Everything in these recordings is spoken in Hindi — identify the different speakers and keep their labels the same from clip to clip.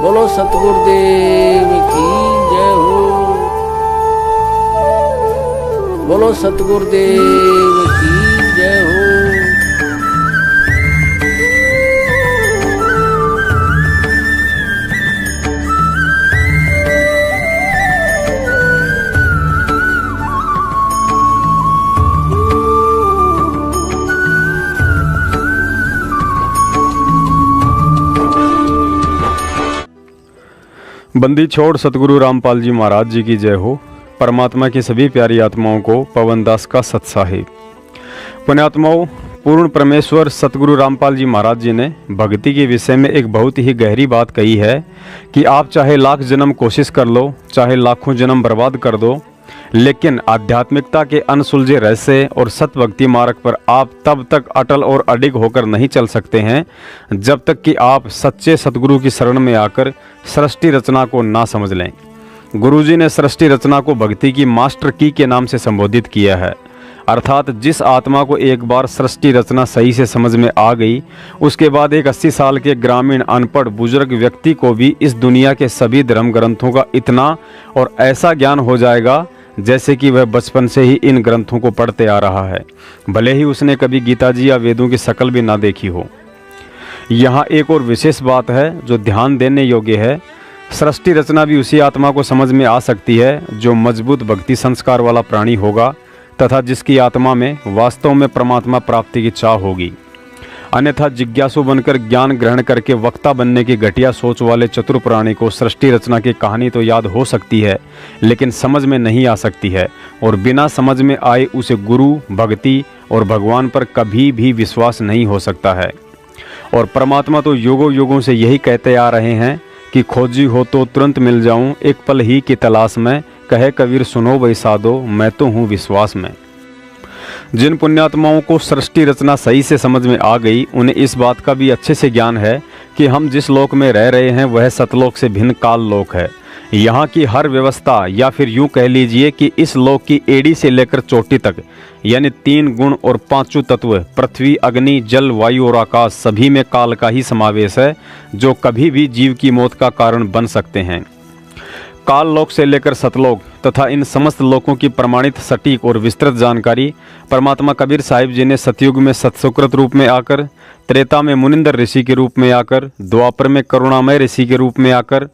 Speaker 1: बोलो सतगुरुदेव की जय हो। बोलो सतगुरुदेव की जय हो।
Speaker 2: बंदी छोड़ सतगुरु रामपाल जी महाराज जी की जय हो। परमात्मा की सभी प्यारी आत्माओं को पवनदास का सत्साहिब। पुण्यात्माओं, पूर्ण परमेश्वर सतगुरु रामपाल जी महाराज जी ने भक्ति के विषय में एक बहुत ही गहरी बात कही है कि आप चाहे लाख जन्म कोशिश कर लो, चाहे लाखों जन्म बर्बाद कर दो, लेकिन आध्यात्मिकता के अनसुलझे रहस्य और सतभक्ति मार्ग पर आप तब तक अटल और अडिग होकर नहीं चल सकते हैं जब तक कि आप सच्चे सतगुरु की शरण में आकर सृष्टि रचना को ना समझ लें। गुरुजी ने सृष्टि रचना को भक्ति की मास्टर की के नाम से संबोधित किया है, अर्थात जिस आत्मा को एक बार सृष्टि रचना सही से समझ में आ गई, उसके बाद एक 80 साल के ग्रामीण अनपढ़ बुजुर्ग व्यक्ति को भी इस दुनिया के सभी धर्म ग्रंथों का इतना और ऐसा ज्ञान हो जाएगा जैसे कि वह बचपन से ही इन ग्रंथों को पढ़ते आ रहा है, भले ही उसने कभी गीता जी या वेदों की शक्ल भी ना देखी हो। यहाँ एक और विशेष बात है जो ध्यान देने योग्य है। सृष्टि रचना भी उसी आत्मा को समझ में आ सकती है जो मजबूत भक्ति संस्कार वाला प्राणी होगा तथा जिसकी आत्मा में वास्तव में परमात्मा प्राप्ति की चाह होगी। अन्यथा जिज्ञासु बनकर ज्ञान ग्रहण करके वक्ता बनने की घटिया सोच वाले चतुर प्राणी को सृष्टि रचना की कहानी तो याद हो सकती है, लेकिन समझ में नहीं आ सकती है, और बिना समझ में आए उसे गुरु, भक्ति और भगवान पर कभी भी विश्वास नहीं हो सकता है। और परमात्मा तो युगों युगों से यही कहते आ रहे हैं कि खोजी हो तो तुरंत मिल जाऊं, एक पल ही की तलाश में, कहे कबीर सुनो भाई साधो, मैं तो हूँ विश्वास में। जिन पुण्यात्माओं को सृष्टि रचना सही से समझ में आ गई, उन्हें इस बात का भी अच्छे से ज्ञान है कि हम जिस लोक में रह रहे हैं वह सतलोक से भिन्न काल लोक है। यहाँ की हर व्यवस्था, या फिर यूँ कह लीजिए कि इस लोक की एड़ी से लेकर चोटी तक, यानी 3 गुण और 5 तत्व पृथ्वी, अग्नि, जल, वायु और आकाश, सभी में काल का ही समावेश है जो कभी भी जीव की मौत का कारण बन सकते हैं। काल लोक से लेकर सतलोक तथा इन समस्त लोकों की प्रमाणित, सटीक और विस्तृत जानकारी परमात्मा कबीर साहिब जी ने सतयुग में सत्सुकृत रूप में आकर, त्रेता में मुनिंदर ऋषि के रूप में आकर, द्वापर में करुणामय ऋषि के रूप में आकर,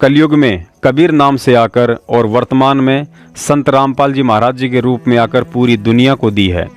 Speaker 2: कलयुग में कबीर नाम से आकर और वर्तमान में संत रामपाल जी महाराज जी के रूप में आकर पूरी दुनिया को दी है।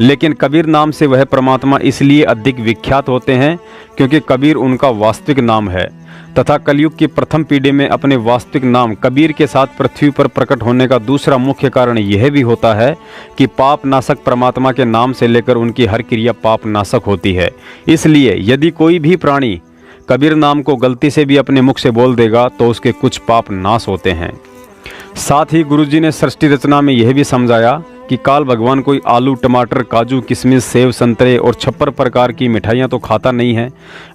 Speaker 2: लेकिन कबीर नाम से वह परमात्मा इसलिए अधिक विख्यात होते हैं क्योंकि कबीर उनका वास्तविक नाम है, तथा कलयुग की प्रथम पीढ़ी में अपने वास्तविक नाम कबीर के साथ पृथ्वी पर प्रकट होने का दूसरा मुख्य कारण यह भी होता है कि पाप नाशक परमात्मा के नाम से लेकर उनकी हर क्रिया पाप नाशक होती है। इसलिए यदि कोई भी प्राणी कबीर नाम को गलती से भी अपने मुख से बोल देगा तो उसके कुछ पाप नाश होते हैं। साथ ही गुरुजी ने सृष्टि रचना में यह भी समझाया कि काल भगवान कोई आलू, टमाटर, काजू, किशमिश, सेव, संतरे और 56 प्रकार की मिठाइयाँ तो खाता नहीं है,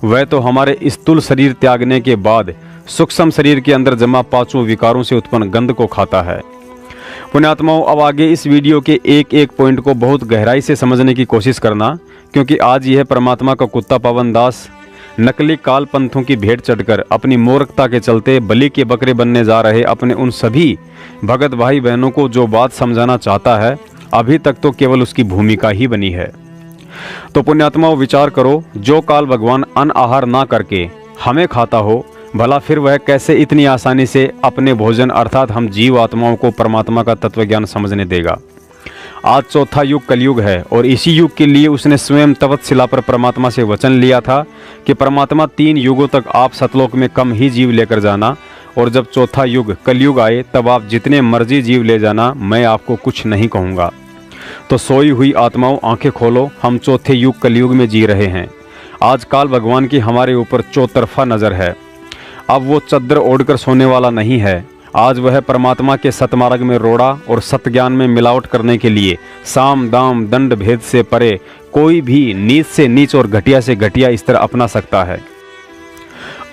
Speaker 2: वह तो हमारे स्थूल शरीर त्यागने के बाद सूक्ष्म शरीर के अंदर जमा 5 विकारों से उत्पन्न गंध को खाता है। पुण्यात्माओं, अब आगे इस वीडियो के एक एक पॉइंट को बहुत गहराई से समझने की कोशिश करना, क्योंकि आज यह परमात्मा का कुत्ता पवनदास नकली काल पंथों की भेंट चढ़कर अपनी मूर्खता के चलते बलि के बकरे बनने जा रहे अपने उन सभी भगत भाई बहनों को जो बात समझाना चाहता है, अभी तक तो केवल उसकी भूमिका ही बनी है। तो पुण्यात्माओं, विचार करो, जो काल भगवान अन्न आहार ना करके हमें खाता हो, भला फिर वह कैसे इतनी आसानी से अपने भोजन अर्थात हम जीव आत्माओं को परमात्मा का तत्वज्ञान समझने देगा। आज चौथा युग कलयुग है और इसी युग के लिए उसने स्वयं तवत्शिला पर परमात्मा से वचन लिया था कि परमात्मा 3 युगों तक आप सतलोक में कम ही जीव लेकर जाना, और जब चौथा युग कलयुग आए तब आप जितने मर्जी जीव ले जाना, मैं आपको कुछ नहीं कहूँगा। तो सोई हुई आत्माओं, आंखें खोलो, हम चौथे युग कलयुग में जी रहे हैं। आज काल भगवान की हमारे ऊपर चौतरफा नज़र है। अब वो चद्दर ओढ़कर सोने वाला नहीं है। आज वह परमात्मा के सतमार्ग में रोड़ा और सतज्ञान में मिलावट करने के लिए साम दाम दंड भेद से परे कोई भी नीच से नीच और घटिया से घटिया स्तर अपना सकता है,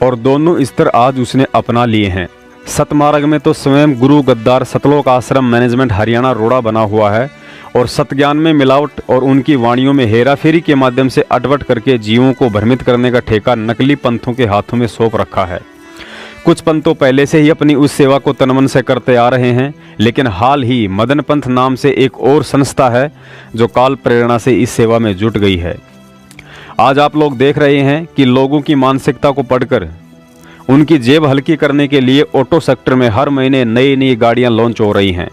Speaker 2: और दोनों स्तर आज उसने अपना लिए हैं। सतमार्ग में तो स्वयं गुरु गद्दार सतलोक आश्रम मैनेजमेंट हरियाणा रोड़ा बना हुआ है, और सतज्ञान में मिलावट और उनकी वाणियों में हेराफेरी के माध्यम से अटवट करके जीवों को भ्रमित करने का ठेका नकली पंथों के हाथों में सौंप रखा है। कुछ पंथों पहले से ही अपनी उस सेवा को तनमन से करते आ रहे हैं, लेकिन हाल ही मदन पंथ नाम से एक और संस्था है जो काल प्रेरणा से इस सेवा में जुट गई है। आज आप लोग देख रहे हैं कि लोगों की मानसिकता को पढ़कर उनकी जेब हल्की करने के लिए ऑटो सेक्टर में हर महीने नई नई गाड़ियां लॉन्च हो रही हैं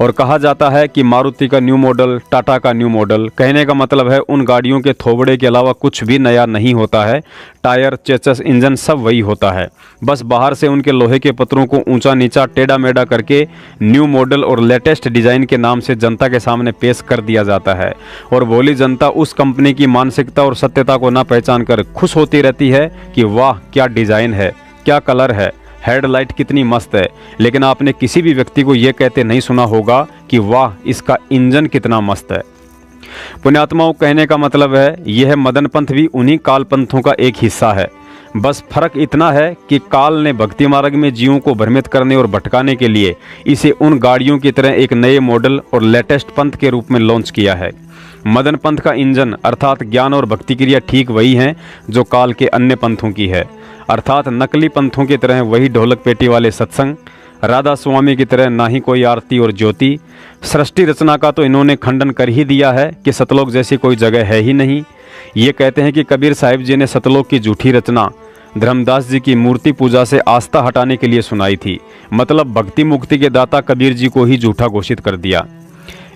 Speaker 2: और कहा जाता है कि मारुति का न्यू मॉडल, टाटा का न्यू मॉडल। कहने का मतलब है उन गाड़ियों के थोबड़े के अलावा कुछ भी नया नहीं होता है। टायर, चेचस, इंजन सब वही होता है, बस बाहर से उनके लोहे के पत्रों को ऊंचा नीचा टेढ़ा मेढ़ा करके न्यू मॉडल और लेटेस्ट डिज़ाइन के नाम से जनता के सामने पेश कर दिया जाता है और भोली जनता उस कंपनी की मानसिकता और सत्यता को न पहचान कर खुश होती रहती है कि वाह क्या डिज़ाइन है, क्या कलर है, हेडलाइट कितनी मस्त है। लेकिन आपने किसी भी व्यक्ति को यह कहते नहीं सुना होगा कि वाह इसका इंजन कितना मस्त है। पुण्यात्माओं, कहने का मतलब है यह मदन पंथ भी उन्हीं काल पंथों का एक हिस्सा है। बस फर्क इतना है कि काल ने भक्ति मार्ग में जीवों को भ्रमित करने और भटकाने के लिए इसे उन गाड़ियों की तरह एक नए मॉडल और लेटेस्ट पंथ के रूप में लॉन्च किया है। मदन पंथ का इंजन अर्थात ज्ञान और भक्ति क्रिया ठीक वही है जो काल के अन्य पंथों की है, अर्थात नकली पंथों की तरह वही ढोलक पेटी वाले सत्संग, राधा स्वामी की तरह ना ही कोई आरती और ज्योति। सृष्टि रचना का तो इन्होंने खंडन कर ही दिया है कि सतलोक जैसी कोई जगह है ही नहीं। ये कहते हैं कि कबीर साहिब जी ने सतलोक की झूठी रचना धर्मदास जी की मूर्ति पूजा से आस्था हटाने के लिए सुनाई थी, मतलब भक्ति मुक्ति के दाता कबीर जी को ही झूठा घोषित कर दिया।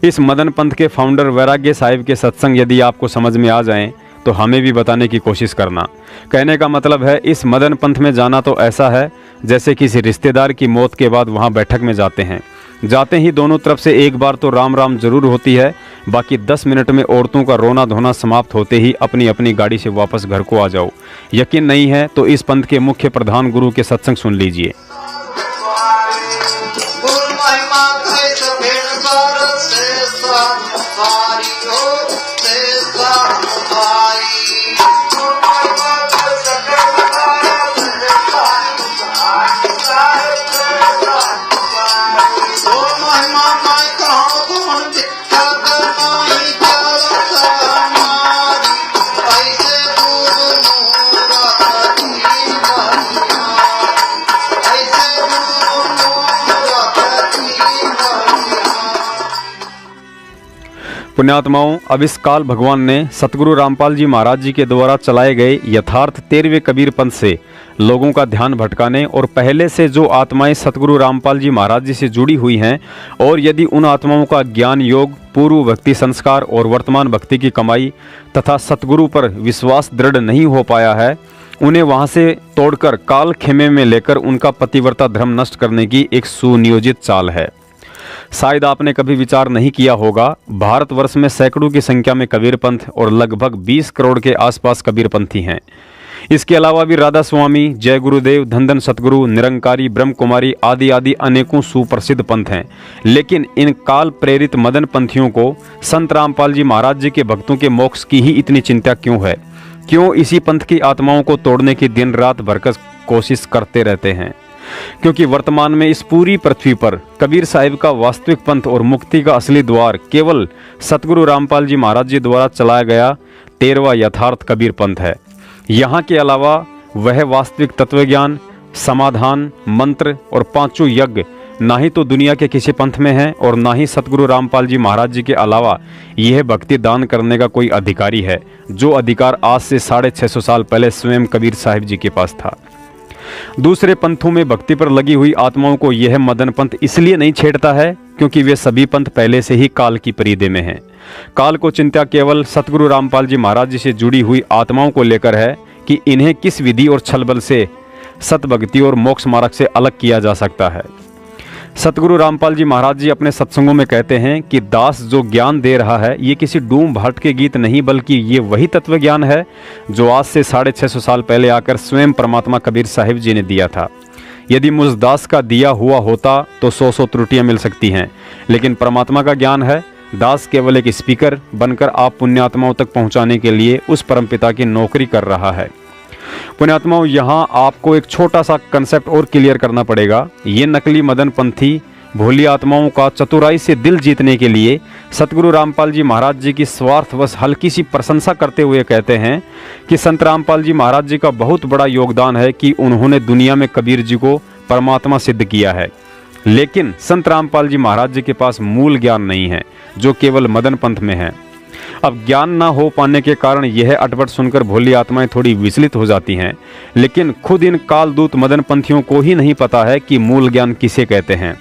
Speaker 2: इस मदन पंथ के फाउंडर वैराग्य साहिब के सत्संग यदि आपको समझ में आ जाएं तो हमें भी बताने की कोशिश करना। कहने का मतलब है इस मदन पंथ में जाना तो ऐसा है जैसे किसी रिश्तेदार की मौत के बाद वहां बैठक में जाते हैं। जाते ही दोनों तरफ से एक बार तो राम राम जरूर होती है, बाकी 10 मिनट में औरतों का रोना धोना समाप्त होते ही अपनी अपनी गाड़ी से वापस घर को आ जाओ। यकीन नहीं है तो इस पंथ के मुख्य प्रधान गुरु के सत्संग सुन लीजिए। पुण्यात्माओं, अब इस काल भगवान ने सतगुरु रामपाल जी महाराज जी के द्वारा चलाए गए यथार्थ 13वें कबीर पंथ से लोगों का ध्यान भटकाने और पहले से जो आत्माएं सतगुरु रामपाल जी महाराज जी से जुड़ी हुई हैं और यदि उन आत्माओं का ज्ञान योग, पूर्व भक्ति संस्कार और वर्तमान भक्ति की कमाई तथा सतगुरु पर विश्वास दृढ़ नहीं हो पाया है, उन्हें वहां से तोड़कर काल खेमे में लेकर उनका पतिव्रता धर्म नष्ट करने की एक सुनियोजित चाल है। शायद आपने कभी विचार नहीं किया होगा, भारतवर्ष में सैकड़ों की संख्या में कबीर पंथ और लगभग 20 करोड़ के आसपास कबीर पंथी हैं। इसके अलावा भी राधा स्वामी, जय गुरुदेव, धन सतगुरु, निरंकारी, ब्रह्म कुमारी आदि आदि अनेकों सुप्रसिद्ध पंथ हैं। लेकिन इन काल प्रेरित मदन पंथियों को संत रामपाल जी महाराज जी के भक्तों के मोक्ष की ही इतनी चिंता क्यों है? क्यों इसी पंथ की आत्माओं को तोड़ने की दिन रात भरकस कोशिश करते रहते हैं? क्योंकि वर्तमान में इस पूरी पृथ्वी पर कबीर साहिब का वास्तविक पंथ और मुक्ति का असली द्वार केवल सतगुरु रामपाल जी महाराज जी द्वारा चलाया गया 13वां यथार्थ कबीर पंथ है। यहाँ के अलावा वह वास्तविक तत्वज्ञान, समाधान, मंत्र और 5 यज्ञ ना ही तो दुनिया के किसी पंथ में है और ना ही सतगुरु रामपाल जी महाराज जी के अलावा यह भक्ति दान करने का कोई अधिकारी है, जो अधिकार आज से 650 साल पहले स्वयं कबीर साहिब जी के पास था। दूसरे पंथों में भक्ति पर लगी हुई आत्माओं को यह मदन पंथ इसलिए नहीं छेड़ता है क्योंकि वे सभी पंथ पहले से ही काल की परिधि में हैं। काल को चिंता केवल सतगुरु रामपाल जी महाराज जी से जुड़ी हुई आत्माओं को लेकर है कि इन्हें किस विधि और छलबल से सतभक्ति और मोक्ष मार्ग से अलग किया जा सकता है। सतगुरु रामपाल जी महाराज जी अपने सत्संगों में कहते हैं कि दास जो ज्ञान दे रहा है ये किसी डूम भाट के गीत नहीं, बल्कि ये वही तत्व ज्ञान है जो आज से 650 साल पहले आकर स्वयं परमात्मा कबीर साहिब जी ने दिया था। यदि मुझ दास का दिया हुआ होता तो 100 त्रुटियां मिल सकती हैं, लेकिन परमात्मा का ज्ञान है। दास केवल एक स्पीकर बनकर आप पुण्यात्माओं तक पहुंचाने के लिए उस परमपिता की नौकरी कर रहा है। पुण्यात्माओं, यहाँ आपको एक छोटा सा कंसेप्ट और क्लियर करना पड़ेगा। ये नकली मदन पंथी भोली आत्माओं का चतुराई से दिल जीतने के लिए सतगुरु रामपाल जी महाराज जी की स्वार्थवश हल्की सी प्रशंसा करते हुए कहते हैं कि संत रामपाल जी महाराज जी का बहुत बड़ा योगदान है कि उन्होंने दुनिया में कबीर जी को परमात्मा सिद्ध किया है। लेकिन संत रामपाल जी महाराज जी के पास मूल ज्ञान नहीं है, जो केवल मदन पंथ में है। अब ज्ञान ना हो पाने के कारण यह अटपट सुनकर भोली आत्माएं थोड़ी विचलित हो जाती हैं, लेकिन खुद इन कालदूत मदन पंथियों को ही नहीं पता है कि मूल ज्ञान किसे कहते हैं।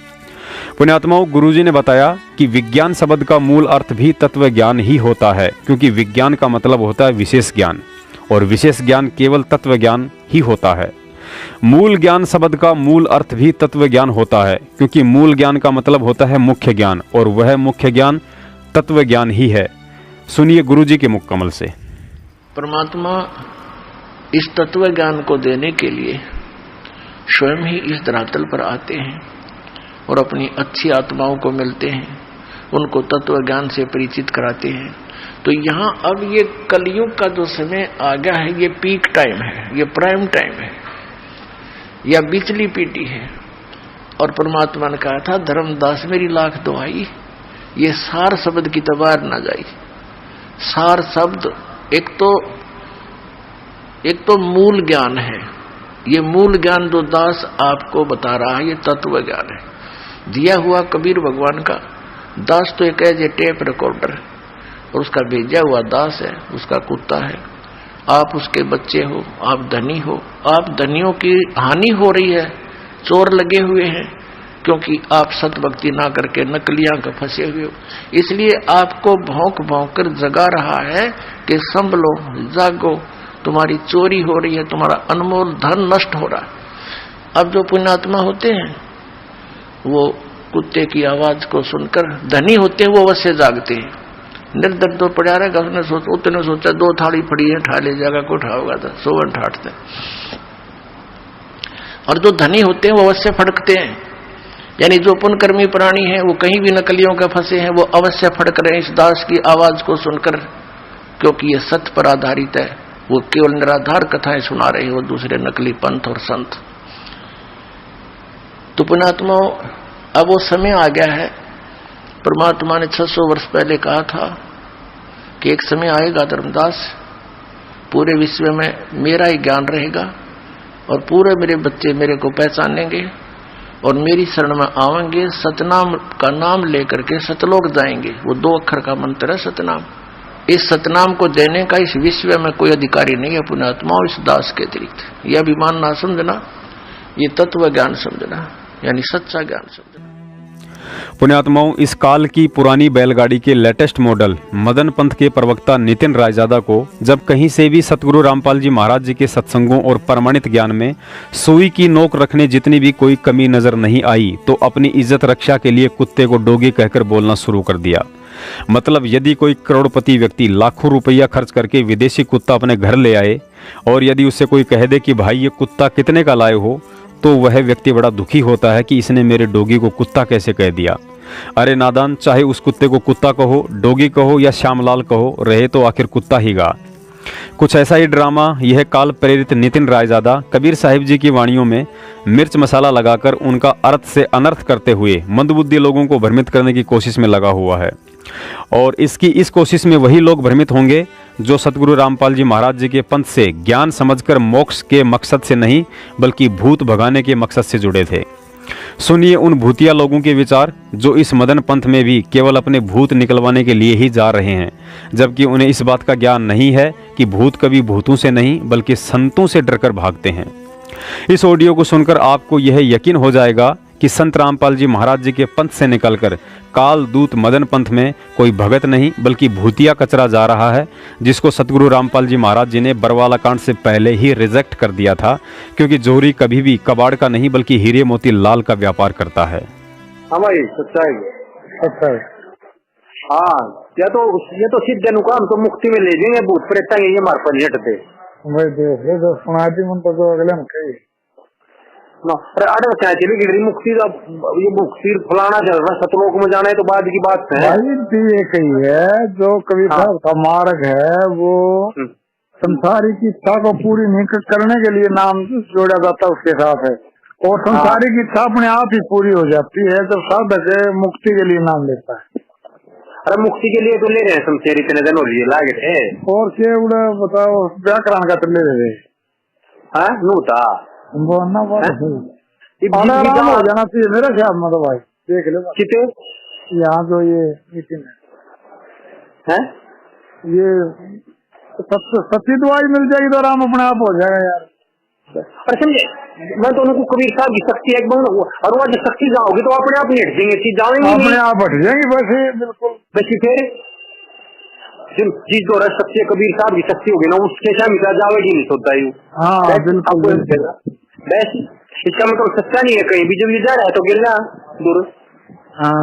Speaker 2: पुण्यात्माओं, गुरुजी ने बताया कि विज्ञान शब्द का मूल अर्थ भी तत्व ज्ञान ही होता है, क्योंकि विज्ञान का मतलब होता है विशेष ज्ञान, और विशेष ज्ञान केवल तत्व ज्ञान ही होता है। मूल ज्ञान शब्द का मूल अर्थ भी तत्व ज्ञान होता है, क्योंकि मूल ज्ञान का मतलब होता है मुख्य ज्ञान, और वह मुख्य ज्ञान तत्व ज्ञान ही है। सुनिए गुरुजी के मुख कमल से।
Speaker 3: परमात्मा इस तत्व ज्ञान को देने के लिए स्वयं ही इस धरातल पर आते हैं और अपनी अच्छी आत्माओं को मिलते हैं, उनको तत्व ज्ञान से परिचित कराते हैं। तो यहाँ अब ये कलयुग का जो समय आ गया है, ये पीक टाइम है, ये प्राइम टाइम है, या बिचली पीटी है। और परमात्मा ने कहा था, धर्मदास मेरी लाख दुहाई, ये सार शब्द की तबार ना जाई। सार शब्द एक तो मूल ज्ञान है। ये मूल ज्ञान जो दास आपको बता रहा है, ये तत्व ज्ञान है दिया हुआ कबीर भगवान का। दास तो एक है टेप रिकॉर्डर, और उसका भेजा हुआ दास है, उसका कुत्ता है। आप उसके बच्चे हो, आप धनी हो, आप धनियों की हानि हो रही है, चोर लगे हुए हैं, क्योंकि आप सत भक्ति ना करके नकलियां का फंसे हुए हो। इसलिए आपको भौंक भौंक कर जगा रहा है कि संभलो, जागो, तुम्हारी चोरी हो रही है, तुम्हारा अनमोल धन नष्ट हो रहा है। अब जो पुण्यात्मा होते हैं वो कुत्ते की आवाज को सुनकर धनी होते हैं, वो अवश्य जागते हैं। निर्धन तो पड़ा रहेगा, उसने सोचा 2 थाली पड़ी है, ठा ले जाएगा, को उठाओगा तो सोवन ठाटते। और जो धनी होते हैं वो अवश्य फड़कते हैं, यानी जो पुण्यकर्मी प्राणी है वो कहीं भी नकलियों के फंसे हैं, वो अवश्य फड़क रहे हैं इस दास की आवाज को सुनकर, क्योंकि ये सत्य पर आधारित है। वो केवल निराधार कथाएं सुना रहे हैं, वो दूसरे नकली पंथ और संत। तो पुण्यात्माओं, अब वो समय आ गया है। परमात्मा ने 600 वर्ष पहले कहा था कि एक समय आएगा धर्मदास, पूरे विश्व में मेरा ही ज्ञान रहेगा और पूरे मेरे बच्चे मेरे को पहचानेंगे और मेरी शरण में आवेंगे, सतनाम का नाम लेकर के सतलोक जाएंगे। वो 2 अक्षर का मंत्र है सतनाम। इस सतनाम को देने का इस विश्व में कोई अधिकारी नहीं है पुण्यात्माओं, इस दास के अतिरिक्त। यह अभिमान ना समझना, ये तत्व ज्ञान समझना, यानी सच्चा ज्ञान समझना।
Speaker 2: पुण्यात्माओं, इस काल की पुरानी बैलगाड़ी के लेटेस्ट मॉडल मदन पंथ के प्रवक्ता नितिन रायजादा को जब कहीं से भी सतगुरु रामपाल जी महाराज जी के सत्संगों और प्रमाणित ज्ञान में सुई की नोक रखने जितनी भी कोई कमी नजर नहीं आई, तो अपनी इज्जत रक्षा के लिए कुत्ते को डोगी कहकर बोलना शुरू कर दिया। मतलब यदि कोई करोड़पति व्यक्ति लाखों रुपया खर्च करके विदेशी कुत्ता अपने घर ले आए और यदि उससे कोई कह दे कि भाई ये कुत्ता कितने का लाए हो, तो वह व्यक्ति बड़ा दुखी होता है कि इसने मेरे डोगी को कुत्ता कैसे कह दिया। अरे नादान, चाहे उस कुत्ते को कुत्ता कहो, डोगी कहो या श्यामलाल कहो, रहे तो आखिर कुत्ता ही गा। कुछ ऐसा ही ड्रामा यह काल प्रेरित नितिन रायजादा कबीर साहिब जी की वाणियों में मिर्च मसाला लगाकर उनका अर्थ से अनर्थ करते हुए मंदबुद्धि लोगों को भ्रमित करने की कोशिश में लगा हुआ है। और इस कोशिश में वही लोग भ्रमित होंगे जो सतगुरु रामपाल जी महाराज जी के पंथ से ज्ञान समझकर मोक्ष के मकसद से नहीं बल्कि भूत भगाने के मकसद से जुड़े थे। सुनिए उन भूतिया लोगों के विचार जो इस मदन पंथ में भी केवल अपने भूत निकलवाने के लिए ही जा रहे हैं, जबकि उन्हें इस बात का ज्ञान नहीं है कि भूत कभी भूतों से नहीं बल्कि संतों से डरकर भागते हैं। इस ऑडियो को सुनकर आपको यह यकीन हो जाएगा कि संत रामपाल जी महाराज जी के पंथ से निकलकर काल दूत मदन पंथ में कोई भगत नहीं बल्कि भूतिया कचरा जा रहा है, जिसको सतगुरु रामपाल जी महाराज जी ने बरवाला कांड से पहले ही रिजेक्ट कर दिया था, क्योंकि जोहरी कभी भी कबाड़ का नहीं बल्कि हीरे मोती लाल का व्यापार करता है।
Speaker 4: हाँ भाई, सच्चाई। हाँ, ये तो सिद्ध अनुकाम तो मुक्ति में ले जाएंगे, भूत प्रेत ये हमारे पर नहीं हटते। मुक्ति ये मुक्ति फलाना चल रहा, सतलोक में जाना है तो बाद की बात है।
Speaker 5: ये कही है जो कवि साहब का मार्ग है वो संसारी की इच्छा को पूरी नहीं करने के लिए नाम जोड़ा जाता उसके साथ है, और संसारिक इच्छा अपने आप ही पूरी हो जाती है जब साधक मुक्ति के लिए नाम लेता है।
Speaker 4: अरे मुक्ति के लिए तो ले रहे हैं शमशेर, इतने दिन हो लिए लागे थे।
Speaker 5: और क्या उड़ा बताओ व्याकरण का तो ले रहे
Speaker 4: हाँ नूता
Speaker 5: वो ना बात आराम हो जाना चाहिए मेरे ख्याल में। तो भाई देख लो
Speaker 4: कितने
Speaker 5: यहाँ जो ये मीटिंग
Speaker 4: है
Speaker 5: ये सच्ची दवाई मिल जाएगी तो आराम अपने आप हो जाएगा यार।
Speaker 4: और समझे मैं तो उनको कबीर साहब की शक्ति है और वो जो शक्ति जाओगी तो अपने आप नहीं हट जाएंगे, चीज जाएंगे
Speaker 5: अपने आप हट जाएंगे बस बिल्कुल।
Speaker 4: वैसे फिर जिस दौर शक्ति कबीर साहब की शक्ति होगी ना उसके साथ जावेगी नहीं सोचता यू।
Speaker 5: हाँ बिल्कुल
Speaker 4: वैसे इसका मतलब सच्चा नहीं है कहीं भी, जब ये जा रहा है तो गिर जा दूर।
Speaker 5: हाँ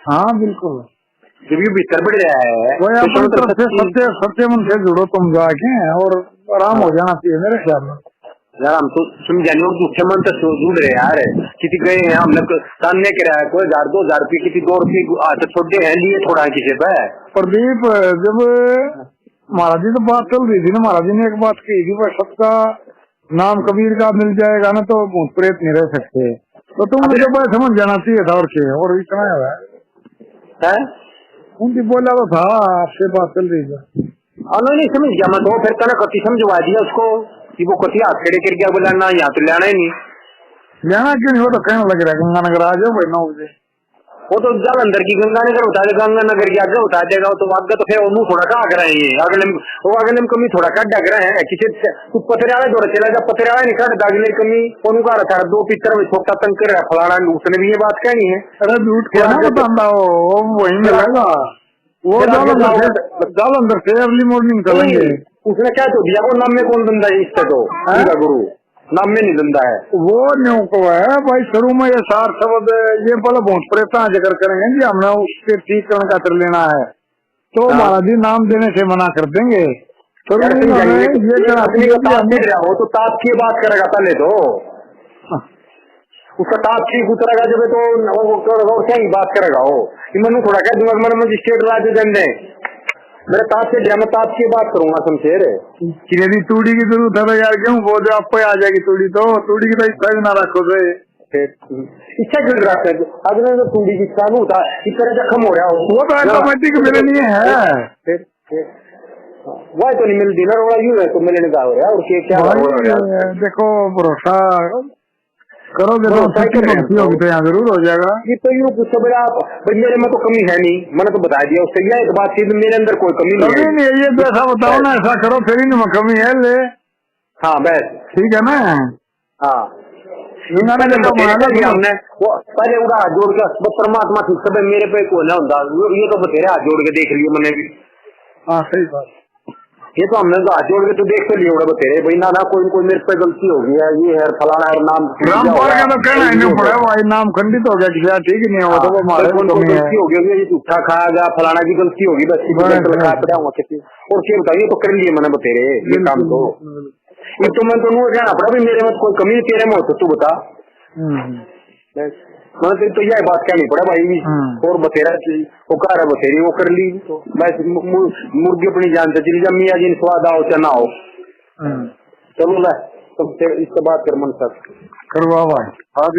Speaker 5: हाँ बिल्कुल
Speaker 4: जब ये भीतर बढ़ रहा है
Speaker 5: वो अपनी तरफ से सत्य मन से जुड़ो तुम जाके और आराम हो जाना चाहिए मेरे ख्याल में।
Speaker 4: यार हम तो समझा नहीं झूठे मन से जुड़ रहे यार, किसी गए हैं हम लोग सामने के रहा है कोई 1000-2000 रुपये किसी 2 रुपये हाथ छोटे हैं लिए थोड़ा किसी पे।
Speaker 5: प्रदीप जब महाराज जी तो बात चल रही थी ना, महाराज जी ने एक बात कही थी भाई सबका नाम कबीर का मिल जाएगा ना तो भूत प्रेत नहीं रह सकते, तो तुम मुझे भाई समझ जाना चाहिए था और क्या। और इतना है उनकी बोला तो था आपसे बात चल रही थी
Speaker 4: नहीं समझ गया मैं तो फिर कहना कति समझवा दिया उसको कि वो कति हाथ खड़े कर गया, बोला ना यहाँ तो लेना ही नहीं।
Speaker 5: लेना क्यों नहीं, वो तो कहने लग रहा है गंगानगर आ जाओ भाई 9 बजे।
Speaker 4: वो तो जल अंदर की गंगानगर बता दे, गंगानगर की आगे बता देगा तो आगे तो फिर मुंह थोड़ा का कराएंगे अगले में कमी थोड़ा कट डग रहे हैं किसी तू पथरियावे दौड़ चला जा पथरियावे नहीं कट दागले कमी कौन का रखा 2 पिक्चर में छोटा तंग कर रहा फलाना, उसने भी ये बात कहनी है।
Speaker 5: अरे झूठ क्या बताना वो वही मिलेगा वो जाल अंदर से अर्ली मॉर्निंग चलेंगे।
Speaker 4: उसने क्या तो दिया वो नाम में कौन धंधा है इससे तो गुरु नाम में नहीं धंधा है
Speaker 5: वो न्यू को है भाई। शुरू में ये 4 शब्द ये बोला बहुत परेशान जिक्र करेंगे जी हमने उसके ठीक करने का कर लेना है तो महाराज जी नाम देने से मना कर देंगे। तो
Speaker 4: ताप की बात करेगा पहले तो उसका ताप ठीक उतरेगा जब तो क्या ही बात करेगा वो मैंने थोड़ा कह दूंगा मैंने मुझे स्टेट राज्य दंड है मेरे ताप से मैं ताप की बात करूंगा शमशेर।
Speaker 5: यदि तूड़ी की जरूरत है तो यार क्यों बोल दो आपको आ जाएगी तूड़ी तो तूड़ी की तो इच्छा भी ना रखो तो
Speaker 4: इच्छा क्यों रखते अगले तो तूड़ी की इच्छा नहीं होता इस तरह से कम हो रहा हो
Speaker 5: वो तो ऑटोमेटिक मेरे लिए है
Speaker 4: वह तो नहीं मिलती ना रोड़ा यूं है तो मिलने का हो रहा है और क्या
Speaker 5: देखो भरोसा करो देखो भक्ति होगी तो यहाँ जरूर हो जाएगा।
Speaker 4: ये तो यूँ पूछो भाई आप भाई मेरे में तो कमी है नहीं मैंने तो बता दिया उससे यह एक बात थी मेरे अंदर कोई कमी नहीं है
Speaker 5: ये तो ऐसा बताओ ना ऐसा करो फिर इनमें कमी है ले हाँ
Speaker 4: बस
Speaker 5: ठीक है ना
Speaker 4: हाँ हमने वो पहले उड़ा हाथ जोड़ के परमात्मा ठीक सब मेरे पे को ना होता ये तो बतेरे हाथ जोड़ के देख लिया मैंने भी।
Speaker 5: हाँ सही बात
Speaker 4: ये तो हमने तो हाथ जोड़ के तो देख तो लिया बतेरे भाई ना कोई मेरे पे गलती हो गई है ये है फलाना है नाम
Speaker 5: रामपाल का तो कहना ही नहीं पड़ा भाई नाम खंडित हो गया किसी ठीक ही नहीं हुआ तो वो हमारे
Speaker 4: गलती हो गई ये झूठा खाया गया फलाना की गलती होगी बस लिखा पड़ा हुआ किसी और क्या बताइए तो कर लिए मैंने बतेरे ये काम तो ये तो मैं तो कहना पड़ा भाई मेरे में कोई कमी तेरे में हो तो तू बता मैंने तो यह बात कहनी पड़ा भाई और बतेरा वो कह रहा बतेरी वो कर ली तो मैं मुर्गी अपनी जान से चली जा मियाँ जी स्वाद आओ चाहे ना हो चलो ला तो इससे बात कर मन सर
Speaker 5: करवा भाई।
Speaker 4: हाँ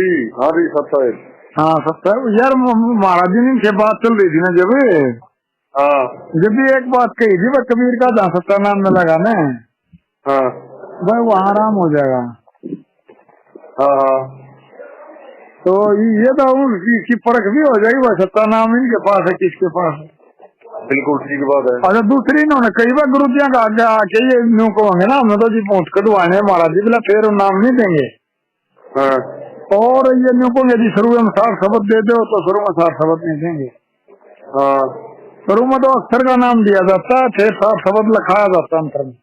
Speaker 4: भी सत्ता है
Speaker 5: हाँ सत्ता यार महाराज जी से बात चल रही थी ना जब भी एक बात कही थी वह कबीर का जहाँ सत्ता नाम में लगा ना भाई वहाँ आराम हो जाएगा। तो ये तो इसकी परख भी हो जाएगी भाई सत्ता नाम इनके पास है किसके पास है।
Speaker 4: बिल्कुल ठीक बात है।
Speaker 5: अच्छा दूसरी इन्होंने कई बार गुरु जी का आगे आके ये न्यू को होंगे ना हमने तो जी पहुँच कटवाने महाराज जी बोला फिर नाम नहीं देंगे और ये न्यू को यदि शुरू में 60 शब्द दे दो तो शुरू में 60 शब्द नहीं देंगे। शुरू में तो अक्षर का नाम दिया जाता है 6-7 शब्द लिखाया जाता अंतर में।